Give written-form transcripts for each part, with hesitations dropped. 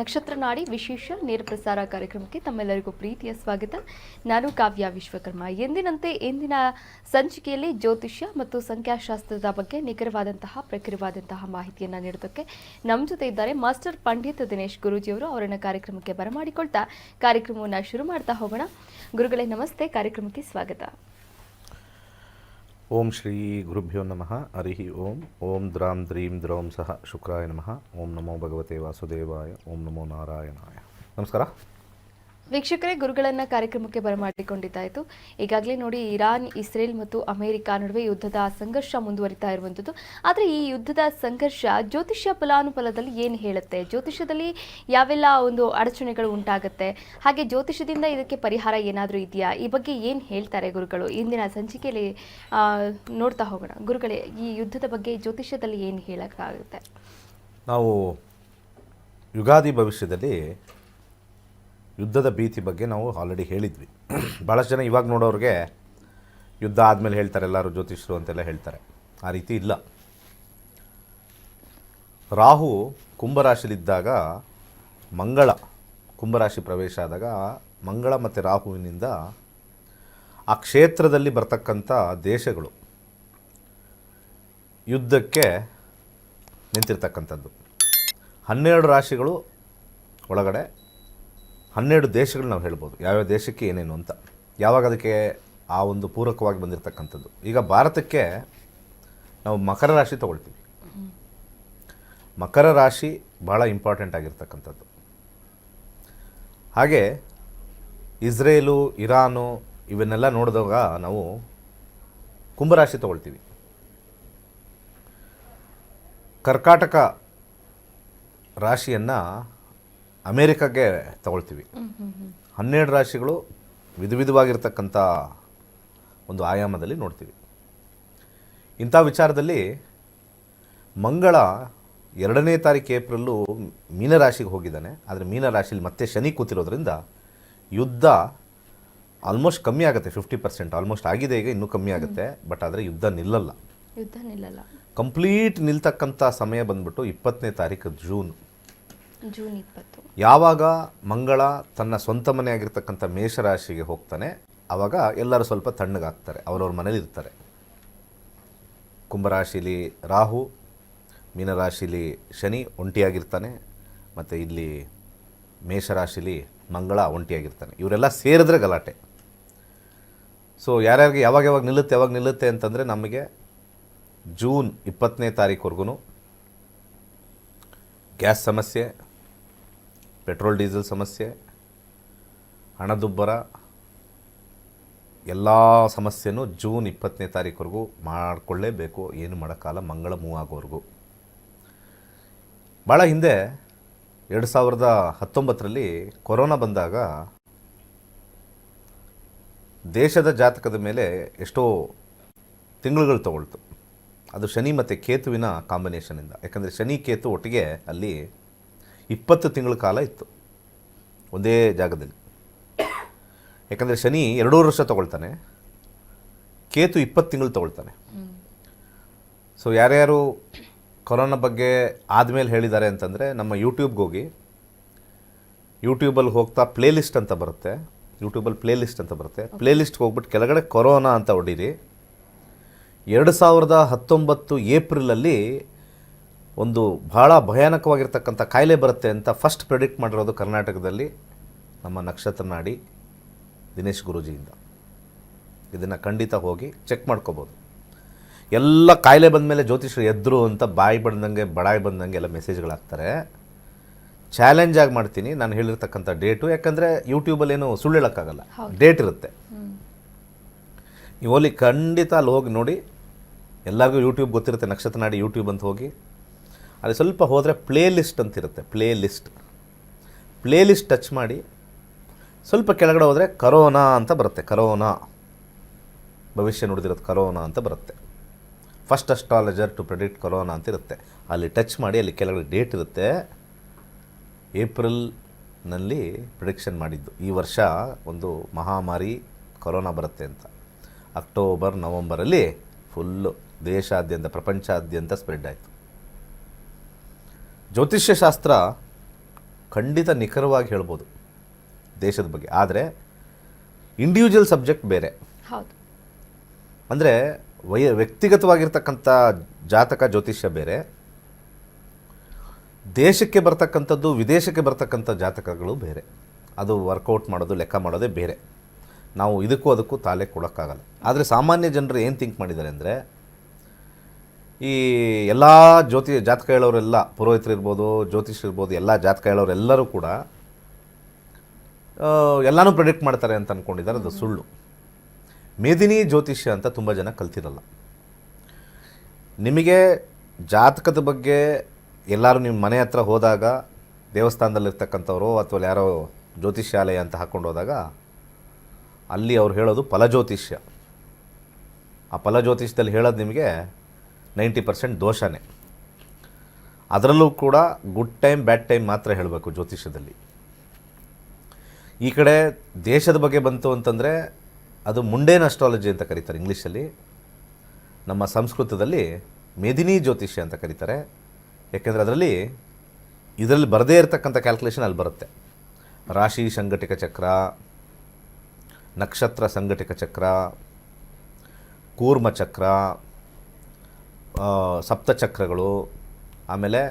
ನಕ್ಷತ್ರ ನಾಡಿ ವಿಶೇಷ ನೇರ ಪ್ರಸಾರ ಕಾರ್ಯಕ್ರಮಕ್ಕೆ ತಮ್ಮೆಲ್ಲರಿಗೂ ಪ್ರೀತಿಯ ಸ್ವಾಗತ. ನಾನು ಕಾವ್ಯ ವಿಶ್ವಕರ್ಮ. ಎಂದಿನಂತೆ ಇಂದಿನ ಸಂಚಿಕೆಯಲ್ಲಿ ಜ್ಯೋತಿಷ್ಯ ಮತ್ತು ಸಂಖ್ಯಾಶಾಸ್ತ್ರದ ಬಗ್ಗೆ ನಿಖರವಾದಂತಹ ಪ್ರಖರವಾದಂತಹ ಮಾಹಿತಿಯನ್ನು ನೀಡೋದಕ್ಕೆ ನಮ್ಮ ಜೊತೆ ಇದ್ದಾರೆ ಮಾಸ್ಟರ್ ಪಂಡಿತ್ ದಿನೇಶ್ ಗುರೂಜಿಯವರು. ಅವರನ್ನು ಕಾರ್ಯಕ್ರಮಕ್ಕೆ ಬರಮಾಡಿಕೊಳ್ತಾ ಕಾರ್ಯಕ್ರಮವನ್ನು ಶುರು ಮಾಡ್ತಾ ಹೋಗೋಣ. ಗುರುಗಳೇ ನಮಸ್ತೆ, ಕಾರ್ಯಕ್ರಮಕ್ಕೆ ಸ್ವಾಗತ. ಓಂ ಶ್ರೀ ಗುರುಭ್ಯೋ ನಮಃ. ಹರಿ ಓಂ. ಓಂ ದ್ರಾಂ ದ್ರೀಂ ದ್ರೌಂ ಸಹ ಶುಕ್ರಾಯ ನಮಃ. ಓಂ ನಮೋ ಭಗವತೆ ವಾಸುದೇವಾಯ. ಓಂ ನಮೋ ನಾರಾಯಣಾಯ. ನಮಸ್ಕಾರ ವೀಕ್ಷಕರೇ, ಗುರುಗಳನ್ನು ಕಾರ್ಯಕ್ರಮಕ್ಕೆ ಬರಮಾಡಿಕೊಂಡಿದ್ದಾಯಿತು. ಈಗಾಗಲೇ ನೋಡಿ, ಇರಾನ್, ಇಸ್ರೇಲ್ ಮತ್ತು ಅಮೆರಿಕ ನಡುವೆ ಯುದ್ಧದ ಸಂಘರ್ಷ ಮುಂದುವರಿತಾ ಇರುವಂಥದ್ದು. ಆದರೆ ಈ ಯುದ್ಧದ ಸಂಘರ್ಷ ಜ್ಯೋತಿಷ್ಯ ಫಲಾನುಫಲದಲ್ಲಿ ಏನು ಹೇಳುತ್ತೆ, ಜ್ಯೋತಿಷ್ಯದಲ್ಲಿ ಯಾವೆಲ್ಲ ಒಂದು ಅಡಚಣೆಗಳು ಉಂಟಾಗುತ್ತೆ, ಹಾಗೆ ಜ್ಯೋತಿಷ್ಯದಿಂದ ಇದಕ್ಕೆ ಪರಿಹಾರ ಏನಾದರೂ ಇದೆಯಾ, ಈ ಬಗ್ಗೆ ಏನು ಹೇಳ್ತಾರೆ ಗುರುಗಳು, ಇಂದಿನ ಸಂಚಿಕೆಯಲ್ಲಿ ನೋಡ್ತಾ ಹೋಗೋಣ. ಗುರುಗಳೇ, ಈ ಯುದ್ಧದ ಬಗ್ಗೆ ಜ್ಯೋತಿಷ್ಯದಲ್ಲಿ ಏನು ಹೇಳೋಕ್ಕಾಗುತ್ತೆ? ನಾವು ಯುಗಾದಿ ಭವಿಷ್ಯದಲ್ಲಿ ಯುದ್ಧದ ಭೀತಿ ಬಗ್ಗೆ ನಾವು ಆಲ್ರೆಡಿ ಹೇಳಿದ್ವಿ. ಭಾಳಷ್ಟು ಜನ ಇವಾಗ ನೋಡೋರಿಗೆ ಯುದ್ಧ ಆದಮೇಲೆ ಹೇಳ್ತಾರೆ ಎಲ್ಲರೂ ಜ್ಯೋತಿಷ್ಯರು ಅಂತೆಲ್ಲ ಹೇಳ್ತಾರೆ. ಆ ರೀತಿ ಇಲ್ಲ. ರಾಹು ಕುಂಭರಾಶಿಲಿದ್ದಾಗ ಮಂಗಳ ಕುಂಭರಾಶಿ ಪ್ರವೇಶ ಆದಾಗ ಮಂಗಳ ಮತ್ತು ರಾಹುವಿನಿಂದ ಆ ಕ್ಷೇತ್ರದಲ್ಲಿ ಬರ್ತಕ್ಕಂಥ ದೇಶಗಳು ಯುದ್ಧಕ್ಕೆ ನಿಂತಿರ್ತಕ್ಕಂಥದ್ದು. 12 ರಾಶಿಗಳು ಒಳಗಡೆ 12 ದೇಶಗಳು ನಾವು ಹೇಳ್ಬೋದು, ಯಾವ್ಯಾವ ದೇಶಕ್ಕೆ ಏನೇನು ಅಂತ. ಯಾವಾಗ ಅದಕ್ಕೆ ಆ ಒಂದು ಪೂರಕವಾಗಿ ಬಂದಿರತಕ್ಕಂಥದ್ದು. ಈಗ ಭಾರತಕ್ಕೆ ನಾವು ಮಕರ ರಾಶಿ ತೊಗೊಳ್ತೀವಿ. ಮಕರ ರಾಶಿ ಭಾಳ ಇಂಪಾರ್ಟೆಂಟ್ ಆಗಿರ್ತಕ್ಕಂಥದ್ದು. ಹಾಗೆ ಇಸ್ರೇಲು, ಇರಾನು ಇವನ್ನೆಲ್ಲ ನೋಡಿದಾಗ ನಾವು ಕುಂಭರಾಶಿ ತೊಗೊಳ್ತೀವಿ. ಕರ್ಕಾಟಕ ರಾಶಿಯನ್ನು ಅಮೇರಿಕಾಗೆ ತಗೊಳ್ತೀವಿ. 12 ರಾಶಿಗಳು ವಿಧವಾಗಿರ್ತಕ್ಕಂಥ ಒಂದು ಆಯಾಮದಲ್ಲಿ ನೋಡ್ತೀವಿ. ಇಂಥ ವಿಚಾರದಲ್ಲಿ ಮಂಗಳ 2ನೇ ತಾರೀಕು ಏಪ್ರಿಲ್ಲು ಮೀನರಾಶಿಗೆ ಹೋಗಿದ್ದಾನೆ. ಆದರೆ ಮೀನರಾಶಿಲಿ ಮತ್ತೆ ಶನಿ ಕೂತಿರೋದ್ರಿಂದ ಯುದ್ಧ ಆಲ್ಮೋಸ್ಟ್ ಕಮ್ಮಿ ಆಗುತ್ತೆ. 50% ಆಲ್ಮೋಸ್ಟ್ ಆಗಿದೆ, ಈಗ ಇನ್ನೂ ಕಮ್ಮಿ ಆಗುತ್ತೆ. ಬಟ್ ಆದರೆ ಯುದ್ಧ ನಿಲ್ಲಲ್ಲ. ಕಂಪ್ಲೀಟ್ ನಿಲ್ತಕ್ಕಂಥ ಸಮಯ ಬಂದ್ಬಿಟ್ಟು 20ನೇ ತಾರೀಕು ಜೂನ್ 20. ಯಾವಾಗ ಮಂಗಳ ತನ್ನ ಸ್ವಂತ ಮನೆ ಆಗಿರ್ತಕ್ಕಂಥ ಮೇಷರಾಶಿಗೆ ಹೋಗ್ತಾನೆ, ಆವಾಗ ಎಲ್ಲರೂ ಸ್ವಲ್ಪ ತಣ್ಣಗಾಗ್ತಾರೆ, ಅವರವ್ರ ಮನೇಲಿ ಇರ್ತಾರೆ. ಕುಂಭರಾಶಿಲಿ ರಾಹು, ಮೀನರಾಶಿಲಿ ಶನಿ ಒಂಟಿಯಾಗಿರ್ತಾನೆ, ಮತ್ತು ಇಲ್ಲಿ ಮೇಷರಾಶಿಲಿ ಮಂಗಳ ಒಂಟಿಯಾಗಿರ್ತಾನೆ. ಇವರೆಲ್ಲ ಸೇರಿದ್ರೆ ಗಲಾಟೆ. ಸೊ ಯಾರ್ಯಾರಿಗೆ ಯಾವಾಗ ನಿಲ್ಲುತ್ತೆ ಅಂತಂದರೆ ನಮಗೆ ಜೂನ್ 20ನೇ ತಾರೀಕುವರೆಗೂ ಗ್ಯಾಸ್ ಸಮಸ್ಯೆ, ಪೆಟ್ರೋಲ್ ಡೀಸೆಲ್ ಸಮಸ್ಯೆ, ಹಣದುಬ್ಬರ ಎಲ್ಲ ಸಮಸ್ಯೆನೂ ಜೂನ್ 20ನೇ ತಾರೀಕುವರೆಗೂ ಮಾಡಿಕೊಳ್ಳೇಬೇಕು. ಏನು ಮಾಡೋಕ್ಕಾಗಲ್ಲ, ಮಂಗಳ ಮೂವ್ ಆಗೋವರೆಗೂ. ಭಾಳ ಹಿಂದೆ 2019ರಲ್ಲಿ ಕೊರೋನಾ ಬಂದಾಗ ದೇಶದ ಜಾತಕದ ಮೇಲೆ ಎಷ್ಟೋ ತಿಂಗಳುಗಳು ತಗೊಳ್ತು. ಅದು ಶನಿ ಮತ್ತು ಕೇತುವಿನ ಕಾಂಬಿನೇಷನಿಂದ. ಯಾಕಂದರೆ ಶನಿ ಕೇತು ಒಟ್ಟಿಗೆ ಅಲ್ಲಿ 20 ತಿಂಗಳ ಕಾಲ ಇತ್ತು ಒಂದೇ ಜಾಗದಲ್ಲಿ. ಯಾಕಂದರೆ ಶನಿ 2 ವರ್ಷ ತೊಗೊಳ್ತಾನೆ, ಕೇತು 20 ತಿಂಗಳು ತೊಗೊಳ್ತಾನೆ. ಸೊ ಯಾರ್ಯಾರು ಕೊರೋನಾ ಬಗ್ಗೆ ಆದಮೇಲೆ ಹೇಳಿದ್ದಾರೆ ಅಂತಂದರೆ ನಮ್ಮ ಯೂಟ್ಯೂಬ್ಗೆ ಹೋಗಿ, ಯೂಟ್ಯೂಬಲ್ಲಿ ಹೋಗ್ತಾ ಪ್ಲೇಲಿಸ್ಟ್ ಅಂತ ಬರುತ್ತೆ, ಪ್ಲೇಲಿಸ್ಟ್ಗೆ ಹೋಗ್ಬಿಟ್ಟು ಕೆಳಗಡೆ ಕೊರೋನಾ ಅಂತ ಹೊಡೀರಿ. 2019 ಏಪ್ರಿಲಲ್ಲಿ ಒಂದು ಭಾಳ ಭಯಾನಕವಾಗಿರ್ತಕ್ಕಂಥ ಕಾಯಿಲೆ ಬರುತ್ತೆ ಅಂತ ಫಸ್ಟ್ ಪ್ರೆಡಿಕ್ಟ್ ಮಾಡಿರೋದು ಕರ್ನಾಟಕದಲ್ಲಿ ನಮ್ಮ ನಕ್ಷತ್ರ ನಾಡಿ ದಿನೇಶ್ ಗುರೂಜಿಯಿಂದ. ಇದನ್ನು ಖಂಡಿತ ಹೋಗಿ ಚೆಕ್ ಮಾಡ್ಕೋಬೋದು. ಎಲ್ಲ ಕಾಯಿಲೆ ಬಂದಮೇಲೆ ಜ್ಯೋತಿಷರು ಎದ್ರು ಅಂತ ಬಡಾಯಿ ಬಂದಂಗೆ ಎಲ್ಲ ಮೆಸೇಜ್ಗಳಾಗ್ತಾರೆ. ಚಾಲೆಂಜ್ ಆಗಿ ಮಾಡ್ತೀನಿ ನಾನು ಹೇಳಿರ್ತಕ್ಕಂಥ ಡೇಟು. ಯಾಕಂದರೆ ಯೂಟ್ಯೂಬಲ್ಲಿ ಏನು ಸುಳ್ಳು ಹೇಳೋಕ್ಕಾಗಲ್ಲ, ಡೇಟ್ ಇರುತ್ತೆ. ನೀವು ಅಲ್ಲಿ ಖಂಡಿತ ಅಲ್ಲಿ ಹೋಗಿ ನೋಡಿ. ಎಲ್ಲರಿಗೂ ಯೂಟ್ಯೂಬ್ ಗೊತ್ತಿರುತ್ತೆ, ನಕ್ಷತ್ರ ನಾಡಿ ಯೂಟ್ಯೂಬ್ ಅಂತ ಹೋಗಿ ಅಲ್ಲಿ ಸ್ವಲ್ಪ ಹೋದರೆ ಪ್ಲೇಲಿಸ್ಟ್ ಅಂತಿರುತ್ತೆ. ಪ್ಲೇಲಿಸ್ಟ್ ಟಚ್ ಮಾಡಿ ಸ್ವಲ್ಪ ಕೆಳಗಡೆ ಹೋದರೆ ಕರೋನಾ ಅಂತ ಬರುತ್ತೆ. ಕರೋನಾ ಭವಿಷ್ಯ ನುಡಿದಿರೋದು ಕರೋನಾ ಅಂತ ಬರುತ್ತೆ. First astrologer to predict corona ಅಂತ ಇರುತ್ತೆ. ಅಲ್ಲಿ ಟಚ್ ಮಾಡಿ ಅಲ್ಲಿ ಕೆಳಗಡೆ ಡೇಟ್ ಇರುತ್ತೆ. ಏಪ್ರಿಲ್ನಲ್ಲಿ ಪ್ರಿಡಿಕ್ಷನ್ ಮಾಡಿದ್ದು ಈ ವರ್ಷ ಒಂದು ಮಹಾಮಾರಿ ಕೊರೋನಾ ಬರುತ್ತೆ ಅಂತ. ಅಕ್ಟೋಬರ್ ನವಂಬರಲ್ಲಿ ಫುಲ್ಲು ದೇಶಾದ್ಯಂತ ಪ್ರಪಂಚಾದ್ಯಂತ ಸ್ಪ್ರೆಡ್ ಆಯಿತು. ಜ್ಯೋತಿಷ್ಯ ಶಾಸ್ತ್ರ ಖಂಡಿತ ನಿಖರವಾಗಿ ಹೇಳ್ಬೋದು ದೇಶದ ಬಗ್ಗೆ, ಆದರೆ ಇಂಡಿವಿಜುವಲ್ ಸಬ್ಜೆಕ್ಟ್ ಬೇರೆ. ಹೌದು. ಅಂದರೆ ವ್ಯಕ್ತಿಗತವಾಗಿರ್ತಕ್ಕಂಥ ಜಾತಕ ಜ್ಯೋತಿಷ್ಯ ಬೇರೆ, ದೇಶಕ್ಕೆ ಬರ್ತಕ್ಕಂಥದ್ದು ವಿದೇಶಕ್ಕೆ ಬರ್ತಕ್ಕಂಥ ಜಾತಕಗಳು ಬೇರೆ. ಅದು ವರ್ಕೌಟ್ ಮಾಡೋದು ಲೆಕ್ಕ ಮಾಡೋದೇ ಬೇರೆ. ನಾವು ಇದಕ್ಕೂ ಅದಕ್ಕೂ ತಾಲೆ ಕೊಡೋಕ್ಕಾಗಲ್ಲ. ಆದರೆ ಸಾಮಾನ್ಯ ಜನರು ಏನು ಥಿಂಕ್ ಮಾಡಿದ್ದಾರೆ ಅಂದರೆ, ಈ ಎಲ್ಲ ಜಾತಕ ಹೇಳೋರೆಲ್ಲ ಪುರೋಹಿತರು ಇರ್ಬೋದು, ಜ್ಯೋತಿಷ್ಯರು ಇರ್ಬೋದು, ಎಲ್ಲ ಜಾತಕ ಹೇಳೋರೆಲ್ಲರೂ ಕೂಡ ಎಲ್ಲನೂ ಪ್ರೆಡಿಕ್ಟ್ ಮಾಡ್ತಾರೆ ಅಂತ ಅಂದ್ಕೊಂಡಿದ್ದಾರೆ. ಅದು ಸುಳ್ಳು. ಮೇದಿನಿ ಜ್ಯೋತಿಷ್ಯ ಅಂತ ತುಂಬ ಜನ ಕಲ್ತಿರಲ್ಲ. ನಿಮಗೆ ಜಾತಕದ ಬಗ್ಗೆ ಎಲ್ಲರೂ ನಿಮ್ಮ ಮನೆ ಹತ್ರ ಹೋದಾಗ ದೇವಸ್ಥಾನದಲ್ಲಿರ್ತಕ್ಕಂಥವ್ರು ಅಥವಾ ಯಾರೋ ಜ್ಯೋತಿಷ್ಯಾಲಯ ಅಂತ ಹಾಕ್ಕೊಂಡು ಹೋದಾಗ ಅಲ್ಲಿ ಅವ್ರು ಹೇಳೋದು ಫಲಜ್ಯೋತಿಷ್ಯ. ಆ ಫಲಜ್ಯೋತಿಷ್ಯದಲ್ಲಿ ಹೇಳೋದು ನಿಮಗೆ 90% ದೋಷನೇ. ಅದರಲ್ಲೂ ಕೂಡ ಗುಡ್ ಟೈಮ್ ಬ್ಯಾಡ್ ಟೈಮ್ ಮಾತ್ರ ಹೇಳಬೇಕು ಜ್ಯೋತಿಷ್ಯದಲ್ಲಿ. ಈ ಕಡೆ ದೇಶದ ಬಗ್ಗೆ ಬಂತು ಅಂತಂದರೆ ಅದು ಮುಂಡೇನ್ ಅಸ್ಟ್ರಾಲಜಿ ಅಂತ ಕರೀತಾರೆ ಇಂಗ್ಲೀಷಲ್ಲಿ. ನಮ್ಮ ಸಂಸ್ಕೃತದಲ್ಲಿ ಮೇದಿನಿ ಜ್ಯೋತಿಷ್ಯ ಅಂತ ಕರೀತಾರೆ. ಯಾಕೆಂದರೆ ಇದರಲ್ಲಿ ಬರದೇ ಇರತಕ್ಕಂಥ ಕ್ಯಾಲ್ಕುಲೇಷನ್ ಅಲ್ಲಿ ಬರುತ್ತೆ. ರಾಶಿ ಸಂಘಟಿಕ ಚಕ್ರ, ನಕ್ಷತ್ರ ಸಂಘಟಿಕ ಚಕ್ರ, ಕೂರ್ಮ ಚಕ್ರ, ಸಪ್ತಚಕ್ರಗಳು, ಆಮೇಲೆ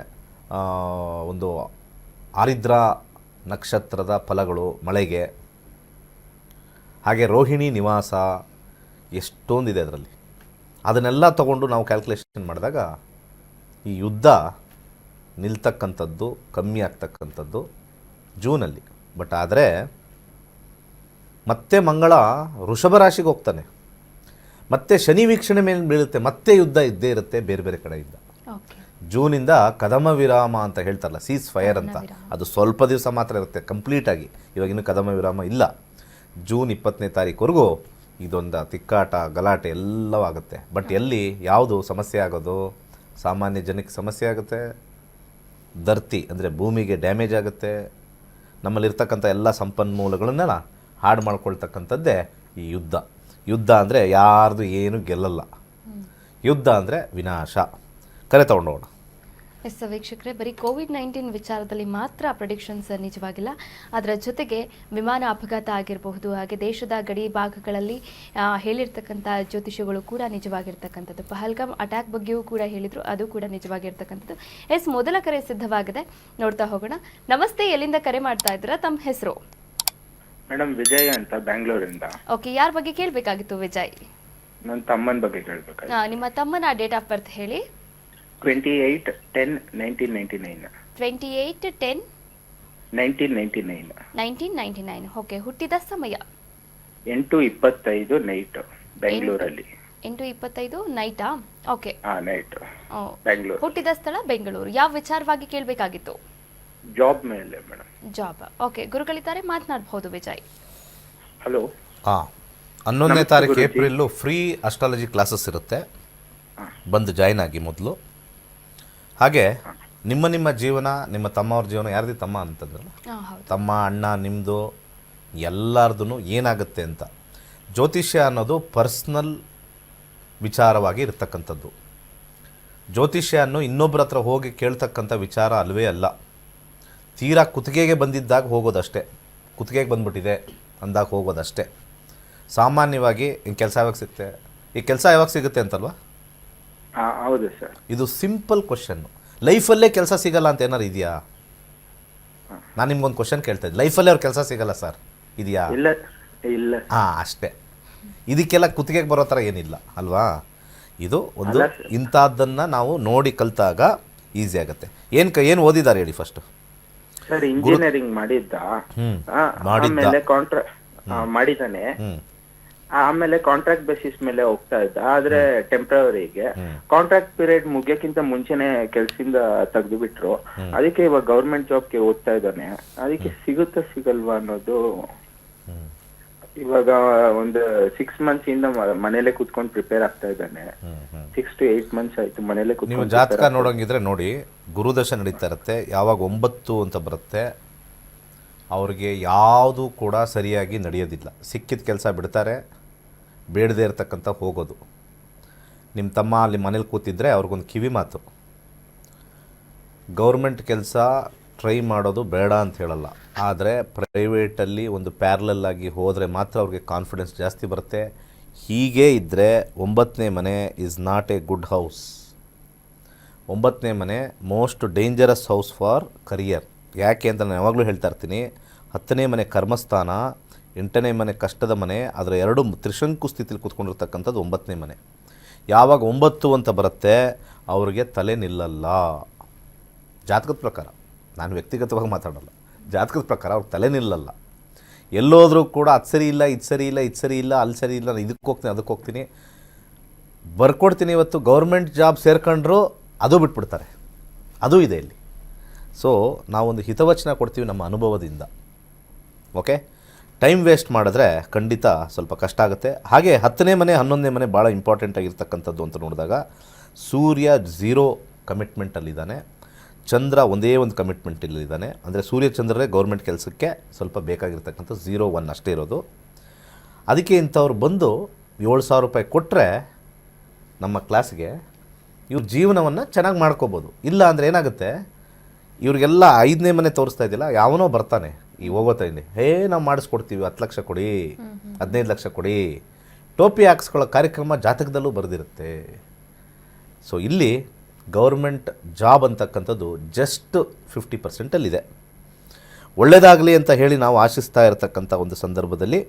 ಒಂದು ಆರಿದ್ರ ನಕ್ಷತ್ರದ ಫಲಗಳು ಮಳೆಗೆ, ಹಾಗೆ ರೋಹಿಣಿ ನಿವಾಸ, ಎಷ್ಟೊಂದಿದೆ ಅದರಲ್ಲಿ. ಅದನ್ನೆಲ್ಲ ತಗೊಂಡು ನಾವು ಕ್ಯಾಲ್ಕುಲೇಷನ್ ಮಾಡಿದಾಗ ಈ ಯುದ್ಧ ನಿಲ್ತಕ್ಕಂಥದ್ದು ಕಮ್ಮಿ ಆಗ್ತಕ್ಕಂಥದ್ದು ಜೂನಲ್ಲಿ. ಬಟ್ ಆದರೆ ಮತ್ತೆ ಮಂಗಳ ವೃಷಭ ರಾಶಿಗೆ ಹೋಗ್ತಾನೆ, ಮತ್ತೆ ಶನಿ ವೀಕ್ಷಣೆ ಮೇಲೆ ಬೀಳುತ್ತೆ, ಮತ್ತೆ ಯುದ್ಧ ಇದ್ದೇ ಇರುತ್ತೆ ಬೇರೆ ಬೇರೆ ಕಡೆಯಿಂದ. ಜೂನಿಂದ ಕದಮ ವಿರಾಮ ಅಂತ ಹೇಳ್ತಾರಲ್ಲ, ಸೀಸ್ ಫೈರ್ ಅಂತ, ಅದು ಸ್ವಲ್ಪ ದಿವಸ ಮಾತ್ರ ಇರುತ್ತೆ ಕಂಪ್ಲೀಟಾಗಿ. ಇವಾಗಿನ್ನೂ ಕದಮ ವಿರಾಮ ಇಲ್ಲ. ಜೂನ್ 20ನೇ ತಾರೀಕುವರೆಗೂ ಇದೊಂದು ತಿಕ್ಕಾಟ ಗಲಾಟೆ ಎಲ್ಲವೂ ಆಗುತ್ತೆ. ಬಟ್ ಎಲ್ಲಿ ಯಾವುದು ಸಮಸ್ಯೆ ಆಗೋದು? ಸಾಮಾನ್ಯ ಜನಕ್ಕೆ ಸಮಸ್ಯೆ ಆಗುತ್ತೆ, ಧರ್ತಿ ಅಂದರೆ ಭೂಮಿಗೆ ಡ್ಯಾಮೇಜ್ ಆಗುತ್ತೆ, ನಮ್ಮಲ್ಲಿರ್ತಕ್ಕಂಥ ಎಲ್ಲ ಸಂಪನ್ಮೂಲಗಳನ್ನೆಲ್ಲ ಹಾಳು ಮಾಡ್ಕೊಳ್ತಕ್ಕಂಥದ್ದೇ ಈ ಯುದ್ಧ. ಯುದ್ಧ ಅಂದರೆ ಯಾರ್ದು ಏನು ಗೆಲ್ಲಲ್ಲ, ಯುದ್ಧ ಅಂದರೆ ವಿನಾಶ. ಕರೆ ತಗೊಂಡೋಣ. ಎಸ್ ವೀಕ್ಷಕರೇ, ಬರೀ ಕೋವಿಡ್-19 ವಿಚಾರದಲ್ಲಿ ಮಾತ್ರ ಪ್ರೆಡಿಕ್ಷನ್ಸ್ ನಿಜವಾಗಿಲ್ಲ. ಅದರ ಜೊತೆಗೆ ವಿಮಾನ ಅಪಘಾತ ಆಗಿರಬಹುದು, ಹಾಗೆ ದೇಶದ ಗಡಿ ಭಾಗಗಳಲ್ಲಿ ಹೇಳಿರ್ತಕ್ಕಂಥ ಜ್ಯೋತಿಷಗಳು ಕೂಡ ನಿಜವಾಗಿರ್ತಕ್ಕಂಥದ್ದು. ಪಹಲ್ಗಾಮ್ ಅಟ್ಯಾಕ್ ಬಗ್ಗೆಯೂ ಕೂಡ ಹೇಳಿದರು, ಅದು ಕೂಡ ನಿಜವಾಗಿರ್ತಕ್ಕಂಥದ್ದು. ಎಸ್, ಮೊದಲ ಕರೆ ಸಿದ್ಧವಾಗಿದೆ, ನೋಡ್ತಾ ಹೋಗೋಣ. ನಮಸ್ತೆ, ಎಲ್ಲಿಂದ ಕರೆ ಮಾಡ್ತಾ ಇದ್ದೀರಾ? ತಮ್ಮ ಹೆಸರು? ಮೇಡಮ್ ವಿಜಯ್ ಅಂತ, ಬ್ಯಾಂಗ್ಳೂರಿಂದ. ಓಕೆ, ಯಾರ ಬಗ್ಗೆ ಕೇಳಬೇಕಾಗಿತ್ತು ವಿಜಯ್? ನನ್ನ ತಮ್ಮನ ಬಗ್ಗೆ ಕೇಳಬೇಕಾಗಿತ್ತು. ನಿಮ್ಮ ತಮ್ಮನ ಡೇಟ್ ಆಫ್ ಬರ್ತ್ ಹೇಳಿ. 28/10/1999. 28/10/1999. 1999. ಓಕೆ, ಹುಟ್ಟಿದ ಸಮಯ? 8:25 ನೈಟ್, ಬೆಂಗಳೂರಲ್ಲಿ. 8:25 ನೈಟಾ? Okay, night, Bengaluru. ಹುಟ್ಟಿದ ಸ್ಥಳ ಬೆಂಗಳೂರು. ಯಾವ ವಿಚಾರವಾಗಿ ಕೇಳಬೇಕಾಗಿತ್ತು? ಜಾಬ್ ಮೇಲೆ ಮೇಡಮ್. ಜಾಬ್. ಓಕೆ, ಗುರುಗಳಿದ್ದಾರೆ, ಮಾತನಾಡಬಹುದು ವಿಜಯ್. ಹಲೋ. 11ನೇ ತಾರೀಕು ಏಪ್ರಿಲ್ಲು ಫ್ರೀ ಅಸ್ಟ್ರಾಲಜಿ ಕ್ಲಾಸಸ್ ಇರುತ್ತೆ, ಬಂದು ಜಾಯ್ನ್ ಆಗಿ ಮೊದಲು. ಹಾಗೆ ನಿಮ್ಮ ಜೀವನ, ನಿಮ್ಮ ತಮ್ಮವ್ರ ಜೀವನ, ಯಾರ್ದು ತಮ್ಮ ಅಂತಂದ್ರಲ್ಲ, ತಮ್ಮ ಅಣ್ಣ ನಿಮ್ಮದು ಎಲ್ಲರದು ಏನಾಗುತ್ತೆ ಅಂತ. ಜ್ಯೋತಿಷ್ಯ ಅನ್ನೋದು ಪರ್ಸ್ನಲ್ ವಿಚಾರವಾಗಿ ಇರತಕ್ಕಂಥದ್ದು. ಜ್ಯೋತಿಷ್ಯ ಅನ್ನೋ ಇನ್ನೊಬ್ಬರ ಹತ್ರ ಹೋಗಿ ಕೇಳ್ತಕ್ಕಂಥ ವಿಚಾರ ಅಲ್ವೇ ಅಲ್ಲ. ತೀರಾ ಕುತ್ತಿಗೆಗೆ ಬಂದಿದ್ದಾಗ ಹೋಗೋದಷ್ಟೇ, ಕುತ್ತಿಗೆಗೆ ಬಂದ್ಬಿಟ್ಟಿದೆ ಅಂದಾಗ ಹೋಗೋದಷ್ಟೇ. ಸಾಮಾನ್ಯವಾಗಿ ಕೆಲಸ ಯಾವಾಗ ಸಿಗುತ್ತೆ, ಈ ಕೆಲಸ ಯಾವಾಗ ಸಿಗುತ್ತೆ ಅಂತಲ್ವಾ? ಹೌದು ಸರ್. ಇದು ಸಿಂಪಲ್ ಕ್ವಶನ್ನು. ಲೈಫಲ್ಲೇ ಕೆಲಸ ಸಿಗಲ್ಲ ಅಂತ ಏನಾರು ಇದೆಯಾ? ನಾನು ನಿಮ್ಗೊಂದು ಕ್ವಶನ್ ಕೇಳ್ತಾ ಇದ್ದೆ, ಲೈಫಲ್ಲೇ ಅವ್ರ ಕೆಲಸ ಸಿಗಲ್ಲ ಸರ್ ಇದೆಯಾ? ಇಲ್ಲ. ಅಷ್ಟೇ. ಇದಕ್ಕೆಲ್ಲ ಕುತ್ತಿಗೆಗೆ ಬರೋ ಥರ ಏನಿಲ್ಲ ಅಲ್ವಾ? ಇದು ಒಂದು ಇಂಥದ್ದನ್ನು ನಾವು ನೋಡಿ ಕಲಿತಾಗ ಈಸಿ ಆಗುತ್ತೆ. ಏನು ಓದಿದ್ದಾರೆ ಹೇಳಿ ಫಸ್ಟು? ಸರ್, ಇಂಜಿನಿಯರಿಂಗ್ ಮಾಡಿದ್ದ, ಆಮೇಲೆ ಮಾಡಿದ್ದಾನೆ. ಆಮೇಲೆ ಕಾಂಟ್ರಾಕ್ಟ್ ಬೇಸಿಸ್ ಮೇಲೆ ಹೋಗ್ತಾ ಇದ್ದ. ಆದ್ರೆ ಟೆಂಪ್ರವರಿಗೆ ಕಾಂಟ್ರಾಕ್ಟ್ ಪೀರಿಯಡ್ ಮುಗಿಯಕ್ಕಿಂತ ಮುಂಚೆನೆ ಕೆಲ್ಸದಿಂದ ತೆಗ್ದು ಬಿಟ್ರು. ಅದಕ್ಕೆ ಇವಾಗ ಗವರ್ಮೆಂಟ್ ಜಾಬ್ಗೆ ಓದ್ತಾ ಇದ್ದಾನೆ. ಅದಕ್ಕೆ ಸಿಗುತ್ತಾ ಸಿಗಲ್ವಾ ಅನ್ನೋದು. ಇವಾಗ ಒಂದು 6 months ಇಂದ ಮನೇಲೆ ಕೂತ್ಕೊಂಡು ಪ್ರಿಪೇರ್ ಆಗ್ತಾ ಇದ್ದಾನೆ. 6 to 8 months ಆಯ್ತು ಮನೇಲೆ ಕೂತ್ಕೊಂಡು. ನೀವು ಜಾತಕ ನೋಡೋಂಗಿದ್ರೆ ನೋಡಿ, ಗುರುದಶ ನಡೀತಾ ಇರುತ್ತೆ. ಯಾವಾಗ 9 ಅಂತ ಬರುತ್ತೆ ಅವ್ರಿಗೆ ಯಾವುದೂ ಕೂಡ ಸರಿಯಾಗಿ ನಡೆಯೋದಿಲ್ಲ. ಸಿಕ್ಕಿದ ಕೆಲಸ ಬಿಡ್ತಾರೆ, ಬೇಡದೇ ಇರತಕ್ಕಂಥ ಹೋಗೋದು. ನಿಮ್ಮ ತಮ್ಮ ಅಲ್ಲಿ ಮನೇಲಿ ಕೂತಿದ್ರೆ ಅವ್ರಿಗೊಂದು ಕಿವಿ ಮಾತು, ಗೌರ್ಮೆಂಟ್ ಕೆಲಸ ಟ್ರೈ ಮಾಡೋದು ಬೇಡ ಅಂತ ಹೇಳಲ್ಲ, ಆದರೆ ಪ್ರೈವೇಟಲ್ಲಿ ಒಂದು ಪ್ಯಾರಲಲ್ ಆಗಿ ಹೋದರೆ ಮಾತ್ರ ಅವ್ರಿಗೆ ಕಾನ್ಫಿಡೆನ್ಸ್ ಜಾಸ್ತಿ ಬರುತ್ತೆ. ಹೀಗೆ ಇದ್ದರೆ 9ನೇ ಮನೆ is not a good house. 9ನೇ ಮನೆ most dangerous house for career. ಯಾಕೆ ಅಂತ ನಾನು ಯಾವಾಗಲೂ ಹೇಳ್ತಾ ಇರ್ತೀನಿ, 10ನೇ ಮನೆ ಕರ್ಮಸ್ಥಾನ, 8ನೇ ಮನೆ ಕಷ್ಟದ ಮನೆ, ಅದರ ಎರಡು ತ್ರಿಶಂಕು ಸ್ಥಿತಿಲಿ ಕೂತ್ಕೊಂಡಿರ್ತಕ್ಕಂಥದ್ದು 9ನೇ ಮನೆ. ಯಾವಾಗ 9 ಅಂತ ಬರುತ್ತೆ ಅವ್ರಿಗೆ ತಲೆ ನಿಲ್ಲಲ್ಲ. ಜಾತಕದ ಪ್ರಕಾರ, ನಾನು ವ್ಯಕ್ತಿಗತವಾಗಿ ಮಾತಾಡೋಲ್ಲ, ಜಾತಕದ ಪ್ರಕಾರ ಅವ್ರಿಗೆ ತಲೆ ನಿಲ್ಲಲ್ಲ. ಎಲ್ಲೋದ್ರೂ ಕೂಡ ಅದು ಸರಿ ಇಲ್ಲ, ಇದು ಸರಿ ಇಲ್ಲ, ಇದು ಸರಿ ಇಲ್ಲ, ಅಲ್ಲಿ ಸರಿ ಇಲ್ಲ, ನಾನು ಇದಕ್ಕೆ ಹೋಗ್ತೀನಿ, ಅದಕ್ಕೆ ಹೋಗ್ತೀನಿ, ಬರ್ಕೊಡ್ತೀನಿ. ಇವತ್ತು ಗೌರ್ಮೆಂಟ್ ಜಾಬ್ ಸೇರ್ಕೊಂಡ್ರು ಅದು ಬಿಟ್ಬಿಡ್ತಾರೆ, ಅದು ಇದೆ ಇಲ್ಲಿ. ಸೊ ನಾವೊಂದು ಹಿತವಚನ ಕೊಡ್ತೀವಿ ನಮ್ಮ ಅನುಭವದಿಂದ. ಓಕೆ, ಟೈಮ್ ವೇಸ್ಟ್ ಮಾಡಿದ್ರೆ ಖಂಡಿತ ಸ್ವಲ್ಪ ಕಷ್ಟ ಆಗುತ್ತೆ. ಹಾಗೆ 10ನೇ ಮನೆ 11ನೇ ಮನೆ ಭಾಳ ಇಂಪಾರ್ಟೆಂಟ್ ಆಗಿರ್ತಕ್ಕಂಥದ್ದು ಅಂತ ನೋಡಿದಾಗ, ಸೂರ್ಯ 0 ಕಮಿಟ್ಮೆಂಟಲ್ಲಿದ್ದಾನೆ, ಚಂದ್ರ ಒಂದೇ ಒಂದು ಕಮಿಟ್ಮೆಂಟಲ್ಲಿದ್ದಾನೆ. ಅಂದರೆ ಸೂರ್ಯ ಚಂದ್ರರೇ ಗೌರ್ಮೆಂಟ್ ಕೆಲಸಕ್ಕೆ ಸ್ವಲ್ಪ ಬೇಕಾಗಿರ್ತಕ್ಕಂಥ 0-1 ಅಷ್ಟೇ ಇರೋದು. ಅದಕ್ಕೆ ಇಂಥವ್ರು ಬಂದು 7,000 ರೂಪಾಯಿ ಕೊಟ್ಟರೆ ನಮ್ಮ ಕ್ಲಾಸ್ಗೆ ಇವ್ರ ಜೀವನವನ್ನು ಚೆನ್ನಾಗಿ ಮಾಡ್ಕೋಬೋದು. ಇಲ್ಲ ಅಂದರೆ ಏನಾಗುತ್ತೆ, ಇವ್ರಿಗೆಲ್ಲ 5ನೇ ಮನೆ ತೋರಿಸ್ತಾ ಇದ್ದಿಲ್ಲ, ಯಾವನೋ ಬರ್ತಾನೆ ಈ ಹೋಗೋತೈಲಿ, ನಾವು ಮಾಡಿಸ್ಕೊಡ್ತೀವಿ, 10 ಲಕ್ಷ ಕೊಡಿ, 15 ಲಕ್ಷ ಕೊಡಿ, ಟೋಪಿ ಹಾಕ್ಸ್ಕೊಳ್ಳೋ ಕಾರ್ಯಕ್ರಮ ಜಾತಕದಲ್ಲೂ ಬರೆದಿರುತ್ತೆ. ಸೊ ಇಲ್ಲಿ ಗೌರ್ಮೆಂಟ್ ಜಾಬ್ ಅಂತಕ್ಕಂಥದ್ದು ಜಸ್ಟ್ 50%ಅಲ್ಲಿದೆ. ಒಳ್ಳೆಯದಾಗಲಿ ಅಂತ ಹೇಳಿ ನಾವು ಆಶಿಸ್ತಾ ಇರತಕ್ಕಂಥ ಒಂದು ಸಂದರ್ಭದಲ್ಲಿ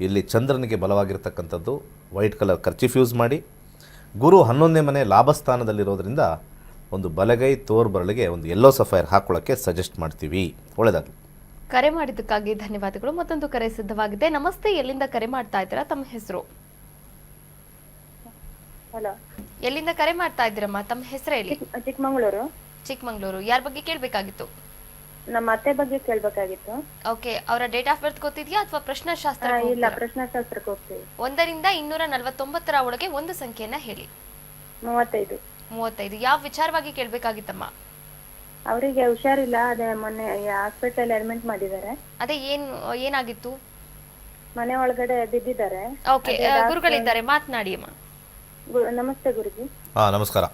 ಇಲ್ಲಿ ಚಂದ್ರನಿಗೆ ಬಲವಾಗಿರ್ತಕ್ಕಂಥದ್ದು ವೈಟ್ ಕಲರ್ ಕರ್ಚೀಫ್ ಯೂಸ್ ಮಾಡಿ. ಗುರು 11ನೇ ಮನೆ ಲಾಭಸ್ಥಾನದಲ್ಲಿರೋದ್ರಿಂದ ಒಂದು ಬಲಗೈ ತೋರ್ಬರಳಿಗೆ ಒಂದು ಯೆಲ್ಲೋ ಸಫೈರ್ ಹಾಕೊಳ್ಳೋಕ್ಕೆ ಸಜೆಸ್ಟ್ ಮಾಡ್ತೀವಿ. ಒಳ್ಳೆಯದಾಗಲಿ. ಕರೆ ಮಾಡಿದ್ದಕ್ಕಾಗಿ ಧನ್ಯವಾದಗಳು. ಮತ್ತೊಂದು ಕರೆ ಸಿದ್ಧವಾಗಿದೆ. ನಮಸ್ತೆ, ಎಲ್ಲಿಂದ ಕರೆ ಮಾಡ್ತಾ ಇದ್ದೀರಾ? ತಮ್ಮ ಹೆಸರು? ಹಲೋ, ಎಲ್ಲಿಂದ ಕರೆ ಮಾಡ್ತಾ ಇದ್ದೀರಮ್ಮ? ತಮ್ಮ ಹೆಸರು ಹೇಳಿ. ಚಿಕ್ಕಮಂಗ್ಳೂರು. ಚಿಕ್ಕಮಂಗ್ಳೂರು. ಯಾರ ಬಗ್ಗೆ ಕೇಳಬೇಕಾಗಿತ್ತು? ನಮ್ಮ ಅತ್ತೆ ಬಗ್ಗೆ ಕೇಳ್ಬೇಕಾಗಿತ್ತು. ಓಕೆ, ಅವರ ಡೇಟ್ ಆಫ್ ಬರ್ತ್ ಗೊತ್ತಿದೆಯಾ ಅಥವಾ ಪ್ರಶ್ನಾಶಾಸ್ತ್ರ? ಇಲ್ಲ, ಪ್ರಶ್ನಾಶಾಸ್ತ್ರಕ್ಕೆ ಹೋಗ್ತೀವಿ. 1ರಿಂದ 249ರ ಒಳಗೆ ಒಂದು ಸಂಖ್ಯೆಯನ್ನ ಹೇಳಿ. 35. 35. ಯಾವ ವಿಚಾರವಾಗಿ ಕೇಳಬೇಕಾಗಿತ್ತಮ್ಮ? ಅವರಿಗೆ ಹುಷಾರಿಲ್ಲ, ಅದೇ ಮೊನ್ನೆ ಹಾಸ್ಪಿಟಲ್ ಅಡ್ಮಿಟ್ ಮಾಡಿದ್ದಾರೆ. ಅದೇ ಏನಾಗಿತ್ತು? ಮನೆ ಒಳಗಡೆ ಬಿದ್ದಿದ್ದಾರೆ. ಓಕೆ, ಗುರುಗಳಿದ್ದಾರೆ, ಮಾತನಾಡಿ ಅಮ್ಮ. ನಮಸ್ತೆ ಗುರುಜಿ. ನಮಸ್ಕಾರ.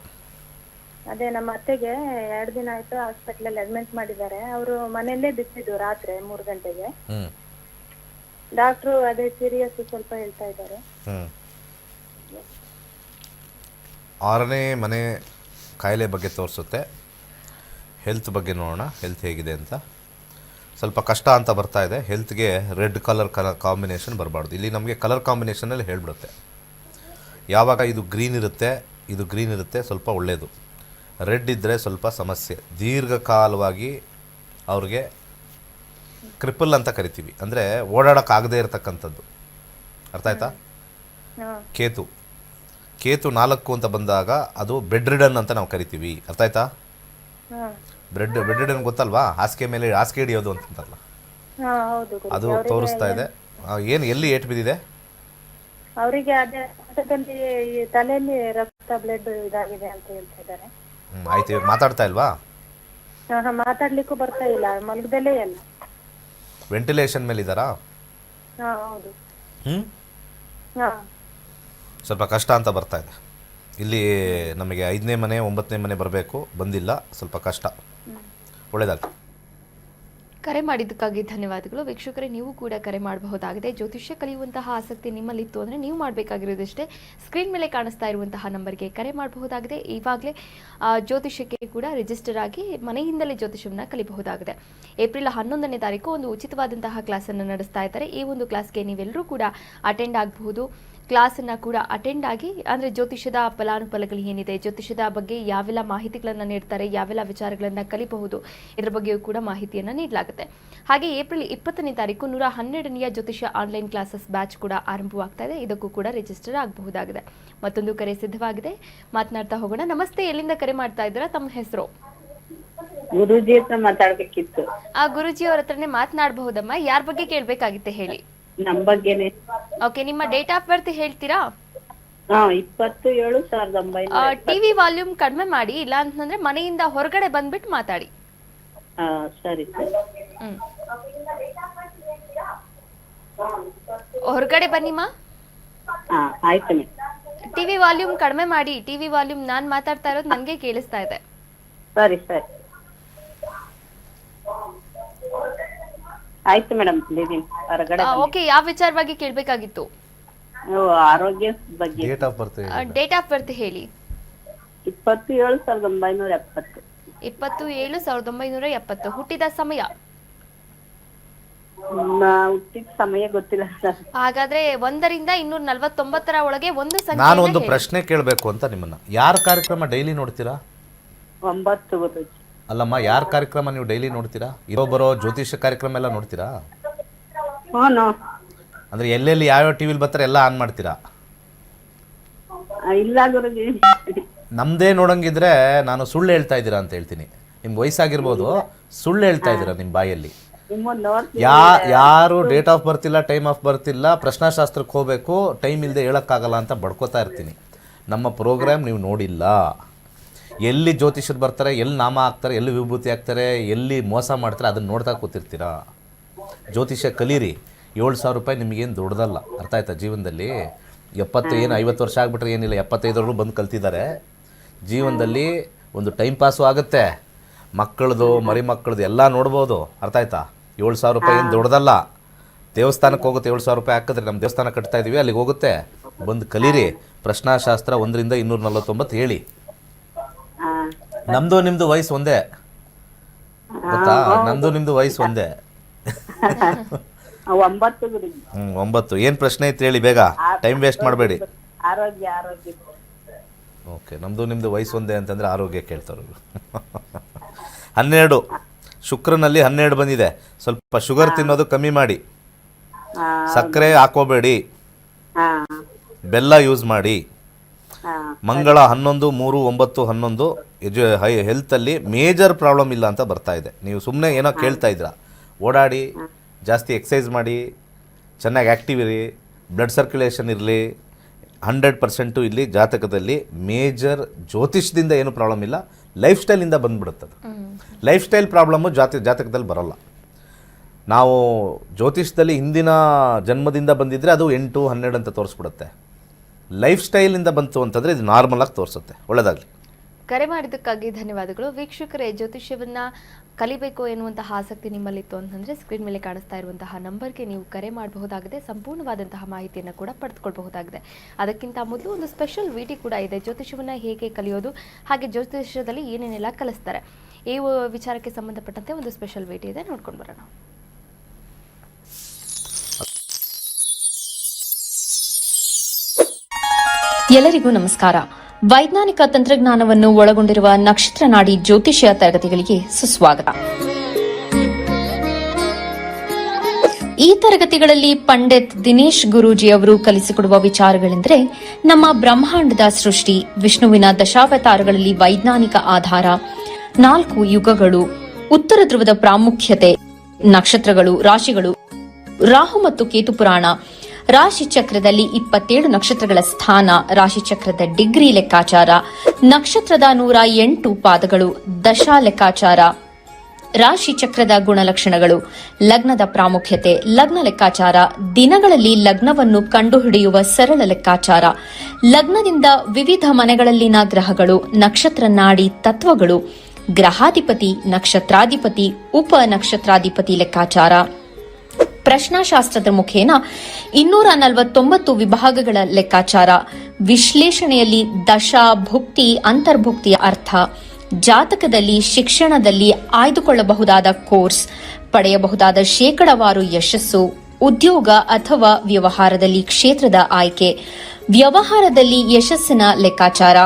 ಅದೇ ನಮ್ಮ ಅತ್ತೆಗೆ 2 ದಿನ ಆಯ್ತು ಹಾಸ್ಪಿಟಲ್ ಅಡ್ಮಿಟ್ ಮಾಡಿದ್ದಾರೆ. ಅವರು ಮನೆಯಲ್ಲೇ ಬಿದ್ದಿದ್ದು ರಾತ್ರಿ 3 ಗಂಟೆಗೆ. ಡಾಕ್ಟ್ರು ಅದೇ ಸೀರಿಯಸ್ ಸ್ವಲ್ಪ ಹೇಳ್ತಾ ಇದ್ದಾರೆ. 6ನೇ ಮನೆ ಕಾಯಿಲೆ ಬಗ್ಗೆ ತೋರಿಸುತ್ತೆ. ಹೆಲ್ತ್ ಬಗ್ಗೆ ನೋಡೋಣ, ಹೆಲ್ತ್ ಹೇಗಿದೆ ಅಂತ. ಸ್ವಲ್ಪ ಕಷ್ಟ ಅಂತ ಬರ್ತಾ ಇದೆ. ಹೆಲ್ತ್ಗೆ ರೆಡ್ ಕಲರ್ ಕಾಂಬಿನೇಷನ್ ಬರಬಾರ್ದು. ಇಲ್ಲಿ ನಮಗೆ ಕಲರ್ ಕಾಂಬಿನೇಷನಲ್ಲಿ ಹೇಳ್ಬಿಡುತ್ತೆ. ಯಾವಾಗ ಇದು ಗ್ರೀನ್ ಇರುತ್ತೆ ಸ್ವಲ್ಪ ಒಳ್ಳೆಯದು. ರೆಡ್ ಇದ್ದರೆ ಸ್ವಲ್ಪ ಸಮಸ್ಯೆ. ದೀರ್ಘಕಾಲವಾಗಿ ಅವ್ರಿಗೆ ಕ್ರಿಪಲ್ ಅಂತ ಕರಿತೀವಿ, ಅಂದರೆ ಓಡಾಡೋಕ್ಕಾಗದೇ ಇರತಕ್ಕಂಥದ್ದು. ಅರ್ಥ ಆಯ್ತಾ? ಕೇತು 4 ಅಂತ ಬಂದಾಗ ಅದು ಬೆಡ್ ರಿಡನ್ ಅಂತ ನಾವು ಕರಿತೀವಿ. ಅರ್ಥ ಆಯ್ತಾ? ಬೆಡ್ ರಿಡನ್ ಗೊತ್ತಲ್ವಾ? ಹಾಸಿಗೆ ಮೇಲೆ ಹಾಸಿಗೆ ಹಿಡಿಯೋದು ಅಂತಂತಲ್ಲ, ಅದು ತೋರಿಸ್ತಾ ಇದೆ. ಎಲ್ಲಿ ಏಟು ಬಿದ್ದಿದೆ ಅವರಿಗೆ? ಅದೇ ತಲೆಯಲ್ಲಿ ರಕ್ತ ಬ್ಲಡ್ ಇದಾಗಿದೆ ಅಂತ ಹೇಳ್ತಿದ್ದಾರೆ. ಆಯ್ತು, ಇವಾಗ ಮಾತಾಡ್ತಾ ಇಲ್ವಾ? ಮಾತಾಡ್ಲಿಕ್ಕೂ ಬರ್ತಾ ಇಲ್ಲ, ಮಲಗದಲ್ಲೇ ಇಲ್ಲ. ವೆಂಟಿಲೇಷನ್ ಮೇಲೆ ಇದ್ದಾರಾ? ಹೌದು. ಸ್ವಲ್ಪ ಕಷ್ಟ ಅಂತ ಬರ್ತಾ ಇದೆ. ಇಲ್ಲಿ ನಮಗೆ 5ನೇ ಮನೆ 9ನೇ ಮನೆ ಬರಬೇಕು, ಬಂದಿಲ್ಲ, ಸ್ವಲ್ಪ ಕಷ್ಟ. ಒಳ್ಳೆಯದಾಗ್ತದೆ. ಕರೆ ಮಾಡಿದ್ದಕ್ಕಾಗಿ ಧನ್ಯವಾದಗಳು. ವೀಕ್ಷಕರೇ, ನೀವು ಕೂಡ ಕರೆ ಮಾಡಬಹುದಾಗಿದೆ. ಜ್ಯೋತಿಷ್ಯ ಕಲಿಯುವಂತಹ ಆಸಕ್ತಿ ನಿಮ್ಮಲ್ಲಿತ್ತು ಅಂದರೆ ನೀವು ಮಾಡಬೇಕಾಗಿರೋದಷ್ಟೇ, ಸ್ಕ್ರೀನ್ ಮೇಲೆ ಕಾಣಿಸ್ತಾ ಇರುವಂತಹ ನಂಬರ್ಗೆ ಕರೆ ಮಾಡಬಹುದಾಗಿದೆ. ಈವಾಗಲೇ ಜ್ಯೋತಿಷ್ಯಕ್ಕೆ ಕೂಡ ರಿಜಿಸ್ಟರ್ ಆಗಿ ಮನೆಯಿಂದಲೇ ಜ್ಯೋತಿಷ್ಯವನ್ನು ಕಲಿಯಬಹುದಾಗಿದೆ. ಏಪ್ರಿಲ್ 11ನೇ ತಾರೀಕು ಒಂದು ಉಚಿತವಾದಂತಹ ಕ್ಲಾಸನ್ನು ನಡೆಸ್ತಾ ಇದ್ದಾರೆ. ಈ ಒಂದು ಕ್ಲಾಸ್ಗೆ ನೀವೆಲ್ಲರೂ ಕೂಡ ಅಟೆಂಡ್ ಆಗಬಹುದು. ಕ್ಲಾಸನ್ನು ಕೂಡ ಅಟೆಂಡ್ ಆಗಿ, ಅಂದರೆ ಜ್ಯೋತಿಷ್ಯದ ಫಲಾನುಫಲಗಳು ಏನಿದೆ, ಜ್ಯೋತಿಷ್ಯದ ಬಗ್ಗೆ ಯಾವೆಲ್ಲ ಮಾಹಿತಿಗಳನ್ನು ನೀಡ್ತಾರೆ, ಯಾವೆಲ್ಲ ವಿಚಾರಗಳನ್ನು ಕಲಿಬಹುದು, ಇದರ ಬಗ್ಗೆಯೂ ಕೂಡ ಮಾಹಿತಿಯನ್ನು ನೀಡಲಾಗುತ್ತೆ. ಹಾಗೆ ಏಪ್ರಿಲ್ 20ನೇ ತಾರೀಕು 112ನೇ ಜ್ಯೋತಿಷ್ಯ ಆನ್ಲೈನ್ ಕ್ಲಾಸಸ್ ಬ್ಯಾಚ್ ಕೂಡ ಆರಂಭವಾಗ್ತಾ ಇದೆ. ಇದಕ್ಕೂ ಕೂಡ ರಿಜಿಸ್ಟರ್ ಆಗಬಹುದಾಗಿದೆ. ಮತ್ತೊಂದು ಕರೆ ಸಿದ್ಧವಾಗಿದೆ, ಮಾತನಾಡ್ತಾ ಹೋಗೋಣ. ನಮಸ್ತೆ, ಎಲ್ಲಿಂದ ಕರೆ ಮಾಡ್ತಾ ಇದ್ದೀರಾ? ತಮ್ಮ ಹೆಸರು? ಗುರುಜಿ ಹತ್ರ ಮಾತಾಡ್ಬೇಕಿತ್ತು. ಗುರುಜಿ ಅವ್ರ ಹತ್ರನೇ ಮಾತನಾಡಬಹುದಮ್ಮ. ಯಾರ ಬಗ್ಗೆ ಕೇಳಬೇಕಾಗಿತ್ತೆ ಹೇಳಿ. ನಮ್ಮ ಬಗ್ಗೆನೇ. ಓಕೆ, ನಿಮ್ಮ ಡೇಟ್ ಆಫ್ ಬರ್ತ್ ಹೇಳ್ತೀರಾ? 27/1900. ಟಿವಿ ವಾಲ್ಯೂಮ್ ಕಡಿಮೆ ಮಾಡಿ, ಇಲ್ಲ ಅಂತಂದ್ರೆ ಮನೆಯಿಂದ ಹೊರಗಡೆ ಬಂದ್ಬಿಟ್ಟು ಮಾತಾಡಿ. ಸರಿ. ಹೊರಗಡೆ ಬನ್ನಿಮ್ಮ. ಹಾ ಆಯ್ತು ಮೇಡಮ್. ಟಿವಿ ವಾಲ್ಯೂಮ್ ಕಡಿಮೆ ಮಾಡಿ. ಟಿವಿ ವಾಲ್ಯೂಮ್ ನಾನ್ ಮಾತಾಡ್ತಾ ಇರೋದು ನನಗೆ ಕೇಳಿಸ್ತಾ ಇದೆ. ಸರಿ ಸರಿ ಆಯ್ತು ಮೇಡಮ್. ಹೊರಗಡೆ ಓಕೆ, ಯಾವ ವಿಚಾರವಾಗಿ ಕೇಳಬೇಕಾಗಿತ್ತು? ಆರೋಗ್ಯ ಬಗ್ಗೆ. Date of birth date of birth ಹೇಳಿ. 27/1970. 27/1970. ಹುಟ್ಟಿದ ಸಮಯ? ಹುಟ್ಟಿದ ಸಮಯ ಗೊತ್ತಿಲ್ಲ ಸರ್. ಹಾಗಾದ್ರೆ 1ರಿಂದ 249 ಒಳಗೆ ಒಂದು ನಾನು ಸಂಖ್ಯೆ. ಒಂದು ಪ್ರಶ್ನೆ ಕೇಳಬೇಕು ಅಂತ ನಿಮ್ಮನ್ನ. ಯಾರ ಕಾರ್ಯಕ್ರಮ ಡೈಲಿ ನೋಡ್ತೀರಾ? 9 ಗುರುಜಿ. ಅಲ್ಲಮ್ಮ, ಯಾರ ಕಾರ್ಯಕ್ರಮ ನೀವು ಡೈಲಿ ನೋಡ್ತೀರಾ? ಇರೋ ಬರೋ ಜ್ಯೋತಿಷ್ಯ ಕಾರ್ಯಕ್ರಮ ಎಲ್ಲ ನೋಡ್ತೀರಾ? ಹ್ಞೂ. ಅಂದ್ರೆ ಎಲ್ಲೆಲ್ಲಿ ಯಾವ್ಯಾವ ಟಿವಿಲಿ ಬರ್ತಾರೆ ಎಲ್ಲ ಆನ್ ಮಾಡ್ತೀರಾ? ಇಲ್ಲ ಗುರುಜಿ. ನಮ್ದೇ ನೋಡಂಗಿದ್ರೆ ನಾನು ಸುಳ್ಳು ಹೇಳ್ತಾ ಇದ್ದೀರಾ ಅಂತ ಹೇಳ್ತೀನಿ. ನಿಮ್ಗೆ ವಯಸ್ಸಾಗಿರ್ಬೋದು, ಸುಳ್ಳು ಹೇಳ್ತಾ ಇದ್ದೀರಾ ನಿಮ್ಮ ಬಾಯಲ್ಲಿ. ನಿಮ್ಮನ್ನ ನೋಡ್ತೀನಿ. ಯಾರು ಡೇಟ್ ಆಫ್ ಬರ್ತ್ ಇಲ್ಲ, ಟೈಮ್ ಆಫ್ ಬರ್ತ್ ಇಲ್ಲ, ಪ್ರಶ್ನಾಶಾಸ್ತ್ರಕ್ಕೆ ಹೋಗಬೇಕು, ಟೈಮ್ ಇಲ್ಲದೆ ಹೇಳೋಕ್ಕಾಗಲ್ಲ ಅಂತ ಬಡ್ಕೋತಾ ಇರ್ತೀನಿ. ನಮ್ಮ ಪ್ರೋಗ್ರಾಮ್ ನೀವು ನೋಡಿಲ್ಲ. ಎಲ್ಲಿ ಜ್ಯೋತಿಷರು ಬರ್ತಾರೆ, ಎಲ್ಲಿ ನಾಮ ಹಾಕ್ತಾರೆ, ಎಲ್ಲಿ ವಿಭೂತಿ ಹಾಕ್ತಾರೆ, ಎಲ್ಲಿ ಮೋಸ ಮಾಡ್ತಾರೆ, ಅದನ್ನು ನೋಡ್ತಾ ಕೂತಿರ್ತೀರಾ. ಜ್ಯೋತಿಷ್ಯ ಕಲೀರಿ. 7,000 ರೂಪಾಯಿ ನಿಮಗೇನು ದೊಡ್ಡದಲ್ಲ. ಅರ್ಥ ಆಯ್ತಾ? ಜೀವನದಲ್ಲಿ 50 ವರ್ಷ ಆಗಿಬಿಟ್ರೆ ಏನಿಲ್ಲ, 75 ಬಂದು ಕಲ್ತಿದ್ದಾರೆ. ಜೀವನದಲ್ಲಿ ಒಂದು ಟೈಮ್ ಪಾಸು ಆಗುತ್ತೆ. ಮಕ್ಕಳದು ಮರಿ ಮಕ್ಕಳದು ಎಲ್ಲ ನೋಡ್ಬೋದು. ಅರ್ಥ ಆಯ್ತಾ? 7,000 ರೂಪಾಯಿ ಏನು ದೊಡ್ಡದಲ್ಲ. ದೇವಸ್ಥಾನಕ್ಕೆ ಹೋಗುತ್ತೆ. 7,000 ರೂಪಾಯಿ ಹಾಕಿದ್ರೆ ನಮ್ಮ ದೇವಸ್ಥಾನ ಕಟ್ತಾ ಇದೀವಿ, ಅಲ್ಲಿಗೆ ಹೋಗುತ್ತೆ. ಬಂದು ಕಲೀರಿ. ಪ್ರಶ್ನಾಶಾಸ್ತ್ರ 1ರಿಂದ 249 ಹೇಳಿ. ನಮ್ದು ನಿಮ್ದು ವಯಸ್ಸು ಒಂದೇ ಗೊತ್ತಾ? ನಮ್ದು ನಿಮ್ದು ವಯಸ್ಸು ಒಂದೇ. 9 ಗುರುಜಿ. 9. ಏನು ಪ್ರಶ್ನೆ ಐತೆ ಹೇಳಿ ಬೇಗ, ಟೈಮ್ ವೇಸ್ಟ್ ಮಾಡಬೇಡಿ. ಆರೋಗ್ಯ. ಓಕೆ, ನಮ್ದು ನಿಮ್ದು ವಯಸ್ಸು ಒಂದೇ ಅಂತಂದರೆ ಆರೋಗ್ಯ ಕೇಳ್ತಾರೆ. 12 ಶುಕ್ರನಲ್ಲಿ 12 ಬಂದಿದೆ. ಸ್ವಲ್ಪ ಶುಗರ್ ತಿನ್ನೋದು ಕಮ್ಮಿ ಮಾಡಿ. ಸಕ್ಕರೆ ಹಾಕೋಬೇಡಿ. ಬೆಲ್ಲ ಯೂಸ್ ಮಾಡಿ. ಮಂಗಳ 11, 3, 9, 11 ಹೆಲ್ತಲ್ಲಿ ಮೇಜರ್ ಪ್ರಾಬ್ಲಮ್ ಇಲ್ಲ ಅಂತ ಬರ್ತಾ ಇದೆ. ನೀವು ಸುಮ್ಮನೆ ಏನೋ ಕೇಳ್ತಾ ಇದ್ದೀರಾ. ಓಡಾಡಿ, ಜಾಸ್ತಿ ಎಕ್ಸಸೈಸ್ ಮಾಡಿ, ಚೆನ್ನಾಗಿ ಆ್ಯಕ್ಟಿವ್ ಇರಿ, ಬ್ಲಡ್ ಸರ್ಕ್ಯುಲೇಷನ್ ಇರಲಿ. 100% ಇಲ್ಲಿ ಜಾತಕದಲ್ಲಿ ಮೇಜರ್ ಜ್ಯೋತಿಷದಿಂದ ಏನು ಪ್ರಾಬ್ಲಮ್ ಇಲ್ಲ, ಲೈಫ್ ಸ್ಟೈಲಿಂದ ಬಂದ್ಬಿಡುತ್ತದೆ. ಲೈಫ್ ಸ್ಟೈಲ್ ಪ್ರಾಬ್ಲಮ್ಮು ಜಾತಕದಲ್ಲಿ ಬರೋಲ್ಲ. ನಾವು ಜ್ಯೋತಿಷದಲ್ಲಿ ಹಿಂದಿನ ಜನ್ಮದಿಂದ ಬಂದಿದ್ದರೆ ಅದು 8, 12 ಅಂತ ತೋರಿಸ್ಬಿಡುತ್ತೆ. ಲೈಫ್ ಸ್ಟೈಲಿಂದ ಬಂತು ಅಂತಂದರೆ ಇದು ನಾರ್ಮಲಾಗಿ ತೋರಿಸುತ್ತೆ. ಒಳ್ಳೆಯದಾಗಲಿ. ಕರೆ ಮಾಡಿದ್ದಕ್ಕಾಗಿ ಧನ್ಯವಾದಗಳು. ವೀಕ್ಷಕರೇ, ಜ್ಯೋತಿಷ್ಯವನ್ನ ಕಲಿಬೇಕು ಎನ್ನುವಂತಹ ಆಸಕ್ತಿ ನಿಮ್ಮಲ್ಲಿತ್ತು ಅಂತಂದ್ರೆ ಸ್ಕ್ರೀನ್ ಮೇಲೆ ಕಾಣಿಸ್ತಾ ಇರುವಂತಹ ನಂಬರ್ಗೆ ನೀವು ಕರೆ ಮಾಡಬಹುದಾಗಿದೆ. ಸಂಪೂರ್ಣವಾದಂತಹ ಮಾಹಿತಿಯನ್ನು ಕೂಡ ಪಡೆದುಕೊಳ್ಳಬಹುದಾಗಿದೆ. ಅದಕ್ಕಿಂತ ಮೊದಲು ಒಂದು ಸ್ಪೆಷಲ್ ವಿಡಿಯೋ ಕೂಡ ಇದೆ. ಜ್ಯೋತಿಷ್ಯವನ್ನ ಹೇಗೆ ಕಲಿಯೋದು, ಹಾಗೆ ಜ್ಯೋತಿಷ್ಯದಲ್ಲಿ ಏನೇನೆಲ್ಲ ಕಲಿಸ್ತಾರೆ, ಈ ವಿಚಾರಕ್ಕೆ ಸಂಬಂಧಪಟ್ಟಂತೆ ಒಂದು ಸ್ಪೆಷಲ್ ವಿಡಿಯೋ ಇದೆ, ನೋಡ್ಕೊಂಡು ಬರೋಣ. ಎಲ್ಲರಿಗೂ ನಮಸ್ಕಾರ. ವೈಜ್ಞಾನಿಕ ತಂತ್ರಜ್ಞಾನವನ್ನು ಒಳಗೊಂಡಿರುವ ನಕ್ಷತ್ರ ನಾಡಿ ಜ್ಯೋತಿಷ್ಯ ತರಗತಿಗಳಿಗೆ ಸುಸ್ವಾಗತ. ಈ ತರಗತಿಗಳಲ್ಲಿ ಪಂಡಿತ್ ದಿನೇಶ್ ಗುರೂಜಿ ಅವರು ಕಲಿಸಿಕೊಡುವ ವಿಚಾರಗಳೆಂದರೆ ನಮ್ಮ ಬ್ರಹ್ಮಾಂಡದ ಸೃಷ್ಟಿ, ವಿಷ್ಣುವಿನ ದಶಾವತಾರಗಳಲ್ಲಿ ವೈಜ್ಞಾನಿಕ ಆಧಾರ, 4 ಯುಗಗಳು, ಉತ್ತರ ಧ್ರುವದ ಪ್ರಾಮುಖ್ಯತೆ, ನಕ್ಷತ್ರಗಳು, ರಾಶಿಗಳು, ರಾಹು ಮತ್ತು ಕೇತು ಪುರಾಣ, ರಾಶಿ ಚಕ್ರದಲ್ಲಿ 27 ನಕ್ಷತ್ರಗಳ ಸ್ಥಾನ, ರಾಶಿ ಚಕ್ರದ ಡಿಗ್ರಿ ಲೆಕ್ಕಾಚಾರ, ನಕ್ಷತ್ರದ 108 ಪಾದಗಳು, ದಶಾ ಲೆಕ್ಕಾಚಾರ, ರಾಶಿ ಚಕ್ರದ ಗುಣಲಕ್ಷಣಗಳು, ಲಗ್ನದ ಪ್ರಾಮುಖ್ಯತೆ, ಲಗ್ನ ಲೆಕ್ಕಾಚಾರ, ದಿನಗಳಲ್ಲಿ ಲಗ್ನವನ್ನು ಕಂಡುಹಿಡಿಯುವ ಸರಳ ಲೆಕ್ಕಾಚಾರ, ಲಗ್ನದಿಂದ ವಿವಿಧ ಮನೆಗಳಲ್ಲಿನ ಗ್ರಹಗಳು, ನಕ್ಷತ್ರ ನಾಡಿ ತತ್ವಗಳು, ಗ್ರಹಾಧಿಪತಿ, ನಕ್ಷತ್ರಾಧಿಪತಿ, ಉಪ ನಕ್ಷತ್ರಾಧಿಪತಿ ಲೆಕ್ಕಾಚಾರ, ಪ್ರಶ್ನಾಶಾಸ್ತ್ರದ ಮುಖೇನ 249 ವಿಭಾಗಗಳ ಲೆಕ್ಕಾಚಾರ, ವಿಶ್ಲೇಷಣೆಯಲ್ಲಿ ದಶಾ, ಭುಕ್ತಿ, ಅಂತರ್ಭುಕ್ತಿಯ ಅರ್ಥ, ಜಾತಕದಲ್ಲಿ, ಶಿಕ್ಷಣದಲ್ಲಿ ಆಯ್ದುಕೊಳ್ಳಬಹುದಾದ ಕೋರ್ಸ್, ಪಡೆಯಬಹುದಾದ ಶೇಕಡವಾರು ಯಶಸ್ಸು, ಉದ್ಯೋಗ ಅಥವಾ ವ್ಯವಹಾರದಲ್ಲಿ ಕ್ಷೇತ್ರದ ಆಯ್ಕೆ, ವ್ಯವಹಾರದಲ್ಲಿ ಯಶಸ್ಸಿನ ಲೆಕ್ಕಾಚಾರ,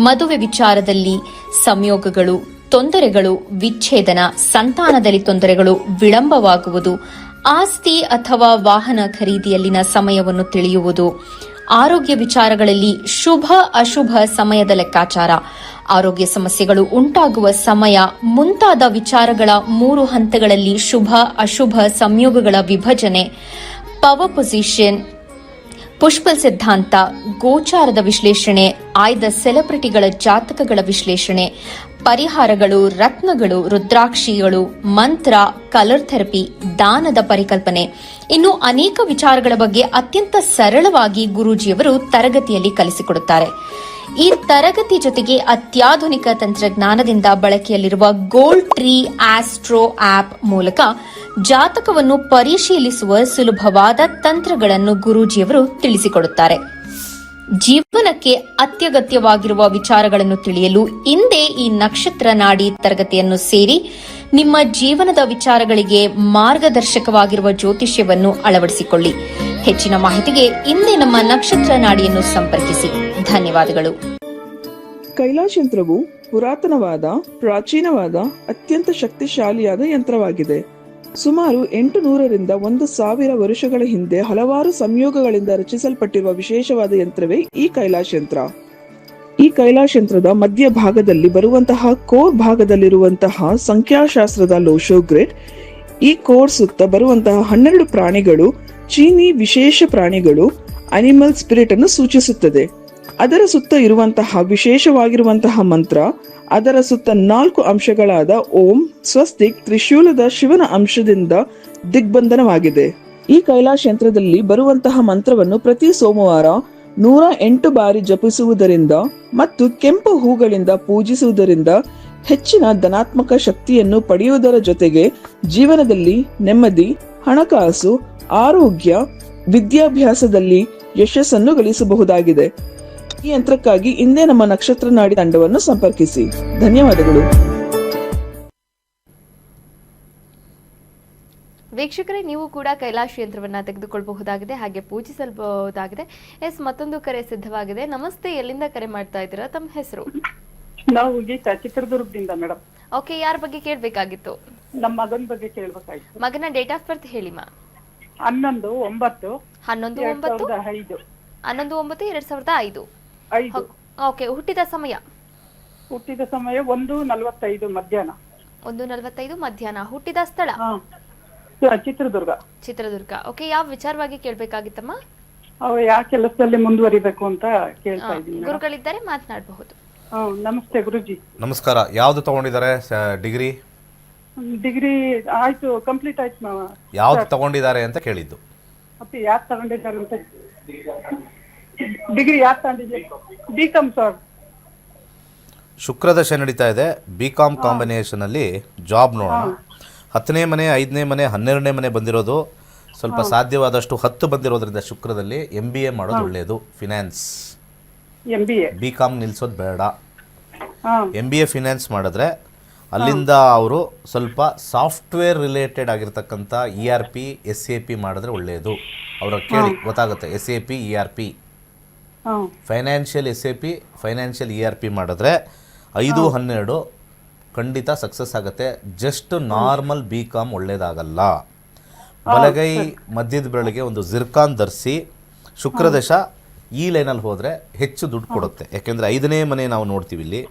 ಮದುವೆ ವಿಚಾರದಲ್ಲಿ ಸಂಯೋಗಗಳು, ತೊಂದರೆಗಳು, ವಿಚ್ಛೇದನ, ಸಂತಾನದಲ್ಲಿ ತೊಂದರೆಗಳು, ವಿಳಂಬವಾಗುವುದು, ಆಸ್ತಿ ಅಥವಾ ವಾಹನ ಖರೀದಿಯಲ್ಲಿನ ಸಮಯವನ್ನು ತಿಳಿಯುವುದು, ಆರೋಗ್ಯ ವಿಚಾರಗಳಲ್ಲಿ ಶುಭ ಅಶುಭ ಸಮಯದ ಲೆಕ್ಕಾಚಾರ, ಆರೋಗ್ಯ ಸಮಸ್ಯೆಗಳು ಉಂಟಾಗುವ ಸಮಯ ಮುಂತಾದ ವಿಚಾರಗಳ 3 ಹಂತಗಳಲ್ಲಿ ಶುಭ ಅಶುಭ ಸಂಯೋಗಗಳ ವಿಭಜನೆ, ಪವರ್ ಪೊಸಿಷನ್, ಪುಷ್ಪಲ್ ಸಿದ್ಧಾಂತ, ಗೋಚಾರದ ವಿಶ್ಲೇಷಣೆ, ಆಯ್ದ ಸೆಲೆಬ್ರಿಟಿಗಳ ಜಾತಕಗಳ ವಿಶ್ಲೇಷಣೆ, ಪರಿಹಾರಗಳು, ರತ್ನಗಳು, ರುದ್ರಾಕ್ಷಿಗಳು, ಮಂತ್ರ, ಕಲರ್ ಥೆರಪಿ, ದಾನದ ಪರಿಕಲ್ಪನೆ, ಇನ್ನು ಅನೇಕ ವಿಚಾರಗಳ ಬಗ್ಗೆ ಅತ್ಯಂತ ಸರಳವಾಗಿ ಗುರೂಜಿಯವರು ತರಗತಿಯಲ್ಲಿ ಕಲಿಸಿಕೊಡುತ್ತಾರೆ. ಈ ತರಗತಿ ಜೊತೆಗೆ ಅತ್ಯಾಧುನಿಕ ತಂತ್ರಜ್ಞಾನದಿಂದ ಬಳಕೆಯಲ್ಲಿರುವ ಗೋಲ್ಡ್ ಟ್ರೀ ಆಸ್ಟ್ರೋ ಆಪ್ ಮೂಲಕ ಜಾತಕವನ್ನು ಪರಿಶೀಲಿಸುವ ಸುಲಭವಾದ ತಂತ್ರಗಳನ್ನು ಗುರೂಜಿಯವರು ತಿಳಿಸಿಕೊಡುತ್ತಾರೆ. ಜೀವನಕ್ಕೆ ಅತ್ಯಗತ್ಯವಾಗಿರುವ ವಿಚಾರಗಳನ್ನು ತಿಳಿಯಲು ಇಂದೇ ಈ ನಕ್ಷತ್ರ ನಾಡಿ ತರಗತಿಯನ್ನು ಸೇರಿ ನಿಮ್ಮ ಜೀವನದ ವಿಚಾರಗಳಿಗೆ ಮಾರ್ಗದರ್ಶಕವಾಗಿರುವ ಜ್ಯೋತಿಷ್ಯವನ್ನು ಅಳವಡಿಸಿಕೊಳ್ಳಿ. ಹೆಚ್ಚಿನ ಮಾಹಿತಿಗೆ ಇಂದೇ ನಮ್ಮ ನಕ್ಷತ್ರ ನಾಡಿಯನ್ನು ಸಂಪರ್ಕಿಸಿ. ಧನ್ಯವಾದಗಳು. ಕೈಲಾಶ್ ಯಂತ್ರವು ಪುರಾತನವಾದ, ಪ್ರಾಚೀನವಾದ, ಅತ್ಯಂತ ಶಕ್ತಿಶಾಲಿಯಾದ ಯಂತ್ರವಾಗಿದೆ. ಸುಮಾರು 800ರಿಂದ 1000 ವರ್ಷಗಳ ಹಿಂದೆ ಹಲವಾರು ಸಂಯೋಗಗಳಿಂದ ರಚಿಸಲ್ಪಟ್ಟಿರುವ ವಿಶೇಷವಾದ ಯಂತ್ರವೇ ಈ ಕೈಲಾಶ್ ಯಂತ್ರ. ಈ ಕೈಲಾಶ್ ಯಂತ್ರದ ಮಧ್ಯ ಭಾಗದಲ್ಲಿ ಬರುವಂತಹ ಕೋರ್ ಭಾಗದಲ್ಲಿರುವಂತಹ ಸಂಖ್ಯಾಶಾಸ್ತ್ರದ ಲೋಶೋ ಗ್ರಿಡ್, ಈ ಕೋರ್ ಸುತ್ತ ಬರುವಂತಹ 12 ಪ್ರಾಣಿಗಳು ಚೀನಿ ವಿಶೇಷ ಪ್ರಾಣಿಗಳು, ಅನಿಮಲ್ ಸ್ಪಿರಿಟ್ ಅನ್ನು ಸೂಚಿಸುತ್ತದೆ. ಅದರ ಸುತ್ತ ಇರುವಂತಹ ವಿಶೇಷವಾಗಿರುವಂತಹ ಮಂತ್ರ, ಅದರ ಸುತ್ತ 4 ಅಂಶಗಳಾದ ಓಂ, ಸ್ವಸ್ತಿಕ್, ತ್ರಿಶೂಲದ ಶಿವನ ಅಂಶದಿಂದ ದಿಗ್ಬಂಧನವಾಗಿದೆ. ಈ ಕೈಲಾಶ್ ಯಂತ್ರದಲ್ಲಿ ಬರುವಂತಹ ಮಂತ್ರವನ್ನು ಪ್ರತಿ ಸೋಮವಾರ 108 ಬಾರಿ ಜಪಿಸುವುದರಿಂದ ಮತ್ತು ಕೆಂಪು ಹೂಗಳಿಂದ ಪೂಜಿಸುವುದರಿಂದ ಹೆಚ್ಚಿನ ಧನಾತ್ಮಕ ಶಕ್ತಿಯನ್ನು ಪಡೆಯುವುದರ ಜೊತೆಗೆ ಜೀವನದಲ್ಲಿ ನೆಮ್ಮದಿ, ಹಣಕಾಸು, ಆರೋಗ್ಯ, ವಿದ್ಯಾಭ್ಯಾಸದಲ್ಲಿ ಯಶಸ್ಸನ್ನು ಗಳಿಸಬಹುದಾಗಿದೆ. ಈ ಯಂತ್ರಕ್ಕಾಗಿ ಇಂದೇ ನಮ್ಮ ನಕ್ಷತ್ರ ನಾಡಿ ತಂಡವನ್ನು ಸಂಪರ್ಕಿಸಿ. ಧನ್ಯವಾದಗಳು. ವೀಕ್ಷಕರೇ, ನೀವು ಕೂಡ ಕೈಲಾಶ್ ಯಂತ್ರವನ್ನ ತೆಗೆದುಕೊಳ್ಳಬಹುದಾಗಿದೆ, ಹಾಗೆ ಪೂಜಿಸಬಹುದಾಗಿದೆ. ಮತ್ತೊಂದು ಕರೆ ಸಿದ್ಧವಾಗಿದೆ. ನಮಸ್ತೆ, ಎಲ್ಲಿಂದ ಕರೆ ಮಾಡ್ತಾ ಇದ್ದೀರಾ? ತಮ್ಮ ಹೆಸರು? ನಾವು ಗೀತಾ, ಚಿತ್ರದುರ್ಗದಿಂದ ಮೇಡಮ್. ಓಕೆ, ಯಾರ ಬಗ್ಗೆ ಕೇಳಬೇಕಾಗಿತ್ತು? ನಮ್ಮ ಮಗನ ಬಗ್ಗೆ ಕೇಳಬೇಕಾಯ್ತು. ಮಗನ ಡೇಟ್ ಆಫ್ ಬರ್ತ್ ಹೇಳಿ ಮಾ. 11/9/2005. 11/9/2005. ಓಕೆ, ಹುಟ್ಟಿದ ಸಮಯ? ಹುಟ್ಟಿದ ಸಮಯ 1:45 ಮಧ್ಯಾಹ್ನ. 1:45 ಮಧ್ಯಾಹ್ನ. ಹುಟ್ಟಿದ ಸ್ಥಳ? ಚಿತ್ರದುರ್ಗ. ಚಿತ್ರದುರ್ಗ. ಓಕೆ, ಯಾವ ವಿಚಾರವಾಗಿ ಕೇಳಬೇಕಾಗಿತ್ತಮ್ಮ? ಅವ ಯಾವ ಕೆಲಸದಲ್ಲಿ ಮುಂದುವರಿಬೇಕು ಅಂತ ಕೇಳ್ತಾ ಇದ್ದೀನಿ. ಗುರುಗಳಿದ್ದಾರೆ, ಮಾತನಾಡಬಹುದು. ನಮಸ್ತೆ ಗುರುಜಿ. ನಮಸ್ಕಾರ. ಯಾವ್ದು ತಗೊಂಡಿದ್ದಾರೆ ಡಿಗ್ರಿ? ಡಿಗ್ರಿ ಆಯ್ತು, ಕಂಪ್ಲೀಟ್ ಆಯ್ತು. ಯಾವ್ದು ತಗೊಂಡಿದ್ದಾರೆ ಅಂತ ಕೇಳಿದ್ದು. ಮತ್ತೆ ಯಾರು ತಗೊಂಡಿದ್ದಾರೆ ಅಂತ? ಡಿಗ್ರಿ ಯಾರು ತಗೊಂಡಿದ್ದಾರೆ? BCom sir. ಶುಕ್ರದಶೆ ನಡೀತಾ ಇದೆ. ಬಿಕಾಮ್ ಕಾಂಬಿನೇಷನ್ ಅಲ್ಲಿ ಜಾಬ್ ನೋಡೋಣ. 10ನೇ ಮನೆ, 5ನೇ ಮನೆ, 12ನೇ ಮನೆ ಬಂದಿರೋದು ಸ್ವಲ್ಪ ಸಾಧ್ಯವಾದಷ್ಟು 10 ಬಂದಿರೋದ್ರಿಂದ ಶುಕ್ರದಲ್ಲಿ MBA ಮಾಡೋದು ಒಳ್ಳೆಯದು. Finance, MBA. ಬಿಕಾಮ್ ನಿಲ್ಸೋದು ಬೇಡ. MBA ಫಿನಾನ್ಸ್ ಮಾಡಿದ್ರೆ ಅಲ್ಲಿಂದ ಅವರು ಸ್ವಲ್ಪ ಸಾಫ್ಟ್ವೇರ್ ರಿಲೇಟೆಡ್ ಆಗಿರ್ತಕ್ಕಂಥ ERP, SAP ಮಾಡಿದ್ರೆ ಒಳ್ಳೆಯದು. ಅವರ ಕೇಳಿ ಗೊತ್ತಾಗುತ್ತೆ. SAP, ERP, financial SAP, financial ERP ಮಾಡಿದ್ರೆ 5-12 ಖಂಡಿತ ಸಕ್ಸಸ್ ಆಗುತ್ತೆ. ಜಸ್ಟ್ ನಾರ್ಮಲ್ ಬಿಕಾಮ್ ಒಳ್ಳೇದಾಗಲ್ಲ. ಬಲಗೈ ಮಧ್ಯದ ಬೆರಳಿಗೆ ಒಂದು ಜಿರ್ಕಾನ್ ಧರಿಸಿ ಶುಕ್ರದಶ ಈ ಲೈನಲ್ಲಿ ಹೋದರೆ ಹೆಚ್ಚು ದುಡ್ಡು ಕೊಡುತ್ತೆ. ಯಾಕೆಂದರೆ 5ನೇ ಮನೆ ನಾವು ನೋಡ್ತೀವಿ. ಇಲ್ಲಿ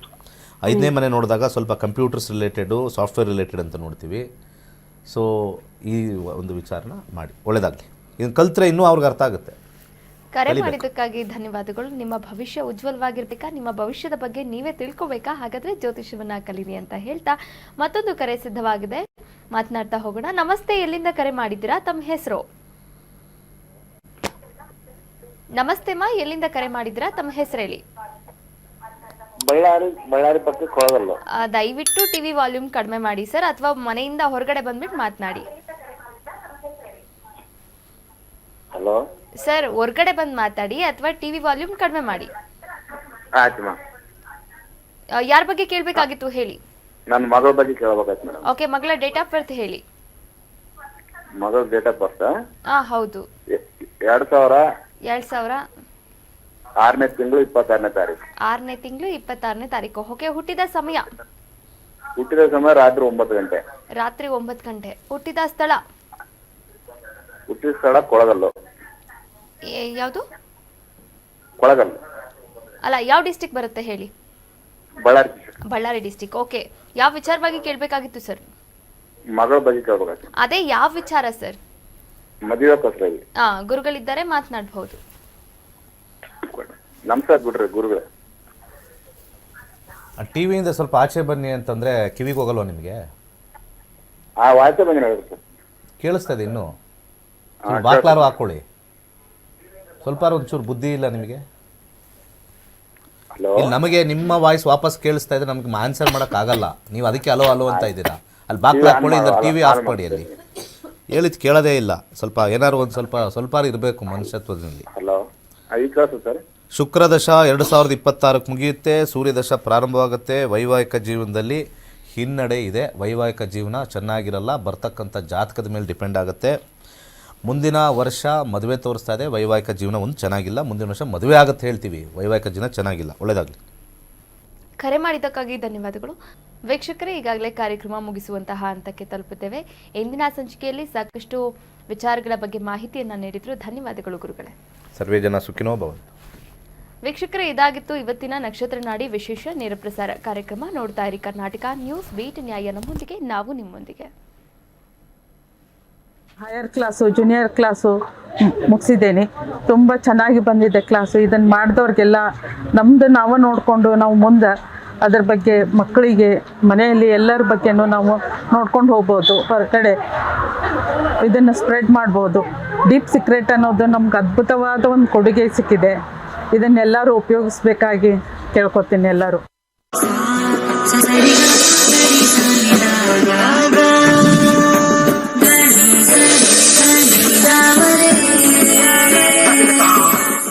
5ನೇ ಮನೆ ನೋಡಿದಾಗ ಸ್ವಲ್ಪ ಕಂಪ್ಯೂಟರ್ಸ್ ರಿಲೇಟೆಡು, ಸಾಫ್ಟ್ವೇರ್ ರಿಲೇಟೆಡ್ ಅಂತ ನೋಡ್ತೀವಿ. ಸೊ ಈ ಒಂದು ವಿಚಾರನ ಮಾಡಿ, ಒಳ್ಳೆಯದಾಗಲಿ. ಇದನ್ನು ಕಲ್ತ್ರೆ ಇನ್ನೂ ಅವ್ರಿಗೆ ಅರ್ಥ ಆಗುತ್ತೆ. ಕರೆ ಮಾಡಿದ್ದಕ್ಕಾಗಿ ಧನ್ಯವಾದಗಳು. ನಿಮ್ಮ ಭವಿಷ್ಯ ಉಜ್ವಲವಾಗಿರ್ಬೇಕಾ? ನಿಮ್ಮ ಭವಿಷ್ಯದ ಬಗ್ಗೆ ನೀವೇ ತಿಳ್ಕೊಬೇಕಾ? ಹಾಗಾದ್ರೆ ಜ್ಯೋತಿಷ್ಯವನ್ನ ಕಲೀರಿ ಅಂತ ಹೇಳ್ತಾ ಮತ್ತೊಂದು ಕರೆ ಸಿದ್ಧವಾಗಿದೆ, ಮಾತನಾಡ್ತಾ ಹೋಗೋಣ. ನಮಸ್ತೆ, ಎಲ್ಲಿಂದ ಕರೆ ಮಾಡಿದ್ದೀರಾ? ತಮ್ಮ ಹೆಸರು? ನಮಸ್ತೆ ಮಾ, ಎಲ್ಲಿಂದ ಕರೆ ಮಾಡಿದ್ದೀರಾ? ತಮ್ಮ ಹೆಸರು ಹೇಳಿ. ಬಳ್ಳಾರಿ ಪಕ್ಕ ಕೊಳಗಲ್ಲು. ದಯವಿಟ್ಟು ಟಿವಿ ವಾಲ್ಯೂಮ್ ಕಡಿಮೆ ಮಾಡಿ ಸರ್, ಅಥವಾ ಮನೆಯಿಂದ ಹೊರಗಡೆ ಬಂದ್ಬಿಟ್ಟು ಮಾತನಾಡಿ. ಹಲೋ ಸರ್, ಹೊರಗಡೆ ಬಂದು ಮಾತಾಡಿ ಅಥವಾ ಟಿವಿ ವಾಲ್ಯೂಮ್ ಕಡಿಮೆ ಮಾಡಿ. ಆಯ್ತು. ಯಾರ ಬಗ್ಗೆ ಕೇಳಬೇಕಾಗಿತ್ತು ಹೇಳಿ. ನನ್ನ ಮಗಳ ಬಗ್ಗೆ ಕೇಳಬೇಕಾಯ್ತು ಮೇಡಮ್. ಓಕೆ, ಮಗಳ ಡೇಟ್ ಆಫ್ ಬರ್ತ್ ಹೇಳಿ. ಮಗಳ ಡೇಟ್ ಆಫ್ ಬರ್ತ್? ಹೌದು. 2000 6ನೇ ತಿಂಗಳು 26ನೇ ತಾರೀಕು. 6ನೇ ತಿಂಗಳು 26ನೇ ತಾರೀಕು. ಓಕೆ, ಹುಟ್ಟಿದ ಸಮಯ? ಹುಟ್ಟಿದ ಸಮಯ ರಾತ್ರಿ 9 ಗಂಟೆ. ರಾತ್ರಿ 9 ಗಂಟೆ. ಹುಟ್ಟಿದ ಸ್ಥಳ? ಹುಟ್ಟಿದ ಸ್ಥಳ ಕೊಳಗಲ್ಲು. ಯಾವುದು? ಕೊಳಗಲ್ಲು ಅಲ್ಲ, ಯಾವ ಡಿಸ್ಟಿಕ್ ಬರುತ್ತೆ ಹೇಳಿ. ಬಳ್ಳಾರಿ. ಬಳ್ಳಾರಿ ಡಿಸ್ಟಿಕ್. ಓಕೆ, ಯಾವ ವಿಚಾರವಾಗಿ ಕೇಳಬೇಕಾಗಿತ್ತು ಸರ್? ಮಗಳ ಬಗ್ಗೆ ಕೇಳಬೇಕಾಯ್ತು. ಅದೇ ಯಾವ ವಿಚಾರ ಸರ್? ಮದುವೆ ಕೋಸ್ಕರ. ಗುರುಗಳಿದ್ದಾರೆ, ಮಾತನಾಡಬಹುದು. ನಮಸ್ಕಾರ ಬಿಡ್ರಿ ಗುರುಗಳೇ. ಟಿ ವಿಯಿಂದ ಸ್ವಲ್ಪ ಆಚೆ ಬನ್ನಿ ಅಂತಂದರೆ ಕಿವಿಗೆ ಹೋಗಲ್ವ ನಿಮಗೆ? ವಾಯ್ಸೆ ಬಂದಿನ ಹೇಳಿ ಸರ್. ಕೇಳಿಸ್ತದೆ ಇನ್ನೂ? ಬಾಕ್ಲಾರು ಹಾಕ್ಕೊಳ್ಳಿ. ಸ್ವಲ್ಪ ಒಂಚೂರು ಬುದ್ಧಿ ಇಲ್ಲ ನಿಮಗೆ? ಹಲೋ, ಇಲ್ಲಿ ನಮಗೆ ನಿಮ್ಮ ವಾಯ್ಸ್ ವಾಪಸ್ ಕೇಳಿಸ್ತಾ ಇದ್ರೆ ನಮ್ಗೆ ಆನ್ಸರ್ ಮಾಡೋಕ್ಕಾಗಲ್ಲ. ನೀವು ಅದಕ್ಕೆ ಅಲೋ ಅಲೋ ಅಂತ ಇದ್ದೀರಾ. ಅಲ್ಲಿ ಬಾಕ್ಲ ಹಾಕ್ಕೊಳ್ಳಿ, ಇಲ್ಲ ಟಿ ವಿ ಆಫ್ ಮಾಡಿ. ಅಲ್ಲಿ ಹೇಳಿದ್ದು ಕೇಳೋದೇ ಇಲ್ಲ. ಸ್ವಲ್ಪ ಏನಾದ್ರು ಒಂದು ಸ್ವಲ್ಪ ಇರಬೇಕು ಮನುಷ್ಯತ್ವದಲ್ಲಿ. ಹಲೋ, ಈಗ ಕೇಳಿಸ್ತು ಸರ್. ಶುಕ್ರದಶ 2026 ಮುಗಿಯುತ್ತೆ, ಸೂರ್ಯದಶ ಪ್ರಾರಂಭವಾಗುತ್ತೆ. ವೈವಾಹಿಕ ಜೀವನದಲ್ಲಿ ಹಿನ್ನಡೆ ಇದೆ. ವೈವಾಹಿಕ ಜೀವನ ಚೆನ್ನಾಗಿರಲ್ಲ. ಬರ್ತಕ್ಕಂಥ ಜಾತಕದ ಮೇಲೆ ಡಿಪೆಂಡ್ ಆಗುತ್ತೆ. ಮುಂದಿನ ವರ್ಷ ಮದುವೆ ತೋರಿಸ್ತಾ ಇದೆ. ವೈವಾಹಿಕ ಜೀವನ ಒಂದು ಚೆನ್ನಾಗಿಲ್ಲ. ಮುಂದಿನ ವರ್ಷ ಮದುವೆ ಆಗುತ್ತೆ ಹೇಳ್ತೀವಿ, ವೈವಾಹಿಕ ಜೀವನ ಚೆನ್ನಾಗಿಲ್ಲ. ಒಳ್ಳೆಯದಾಗಲಿ. ಕರೆ ಮಾಡಿದ್ದಕ್ಕಾಗಿ ಧನ್ಯವಾದಗಳು. ವೀಕ್ಷಕರೇ, ಈಗಾಗಲೇ ಕಾರ್ಯಕ್ರಮ ಮುಗಿಸುವಂತಹ ಹಂತಕ್ಕೆ ತಲುಪುತ್ತೇವೆ. ಇಂದಿನ ಸಂಚಿಕೆಯಲ್ಲಿ ಸಾಕಷ್ಟು ವಿಚಾರಗಳ ಬಗ್ಗೆ ಮಾಹಿತಿಯನ್ನು ನೀಡಿದ್ರು. ಧನ್ಯವಾದಗಳು ಗುರುಗಳೇ. ಸರ್ವೇ ಜನ ಸುಖಿನೋ ಭವಂತು. ವೀಕ್ಷಕರೇ, ಇದಾಗಿತ್ತು ಇವತ್ತಿನ ನಕ್ಷತ್ರ ನಾಡಿ ವಿಶೇಷ ನೇರ ಪ್ರಸಾರ ಕಾರ್ಯಕ್ರಮ. ನೋಡ್ತಾ ಇರಿ ಕರ್ನಾಟಕ ನ್ಯೂಸ್. ಬೀಟ್ ನ್ಯಾಯ ನಮ್ಮೊಂದಿಗೆ, ನಾವು ನಿಮ್ಮೊಂದಿಗೆ. ಹೈಯರ್ ಕ್ಲಾಸು, ಜೂನಿಯರ್ ಕ್ಲಾಸು ಮುಗಿಸಿದ್ದೇನೆ. ತುಂಬ ಚೆನ್ನಾಗಿ ಬಂದಿದೆ ಕ್ಲಾಸು. ಇದನ್ನು ಮಾಡಿದವ್ರಿಗೆಲ್ಲ ನಮ್ಮದು ನಾವು ನೋಡಿಕೊಂಡು ನಾವು ಮುಂದೆ ಅದರ ಬಗ್ಗೆ ಮಕ್ಕಳಿಗೆ ಮನೆಯಲ್ಲಿ ಎಲ್ಲರ ಬಗ್ಗೆನೂ ನಾವು ನೋಡ್ಕೊಂಡು ಹೋಗ್ಬೋದು. ಹೊರಗಡೆ ಇದನ್ನು ಸ್ಪ್ರೆಡ್ ಮಾಡ್ಬೋದು. ಡೀಪ್ ಸೀಕ್ರೆಟ್ ಅನ್ನೋದು ನಮ್ಗೆ ಅದ್ಭುತವಾದ ಒಂದು ಕೊಡುಗೆ ಸಿಕ್ಕಿದೆ. ಇದನ್ನೆಲ್ಲರೂ ಉಪಯೋಗಿಸ್ಬೇಕಾಗಿ ಕೇಳ್ಕೊತೀನಿ ಎಲ್ಲರೂ.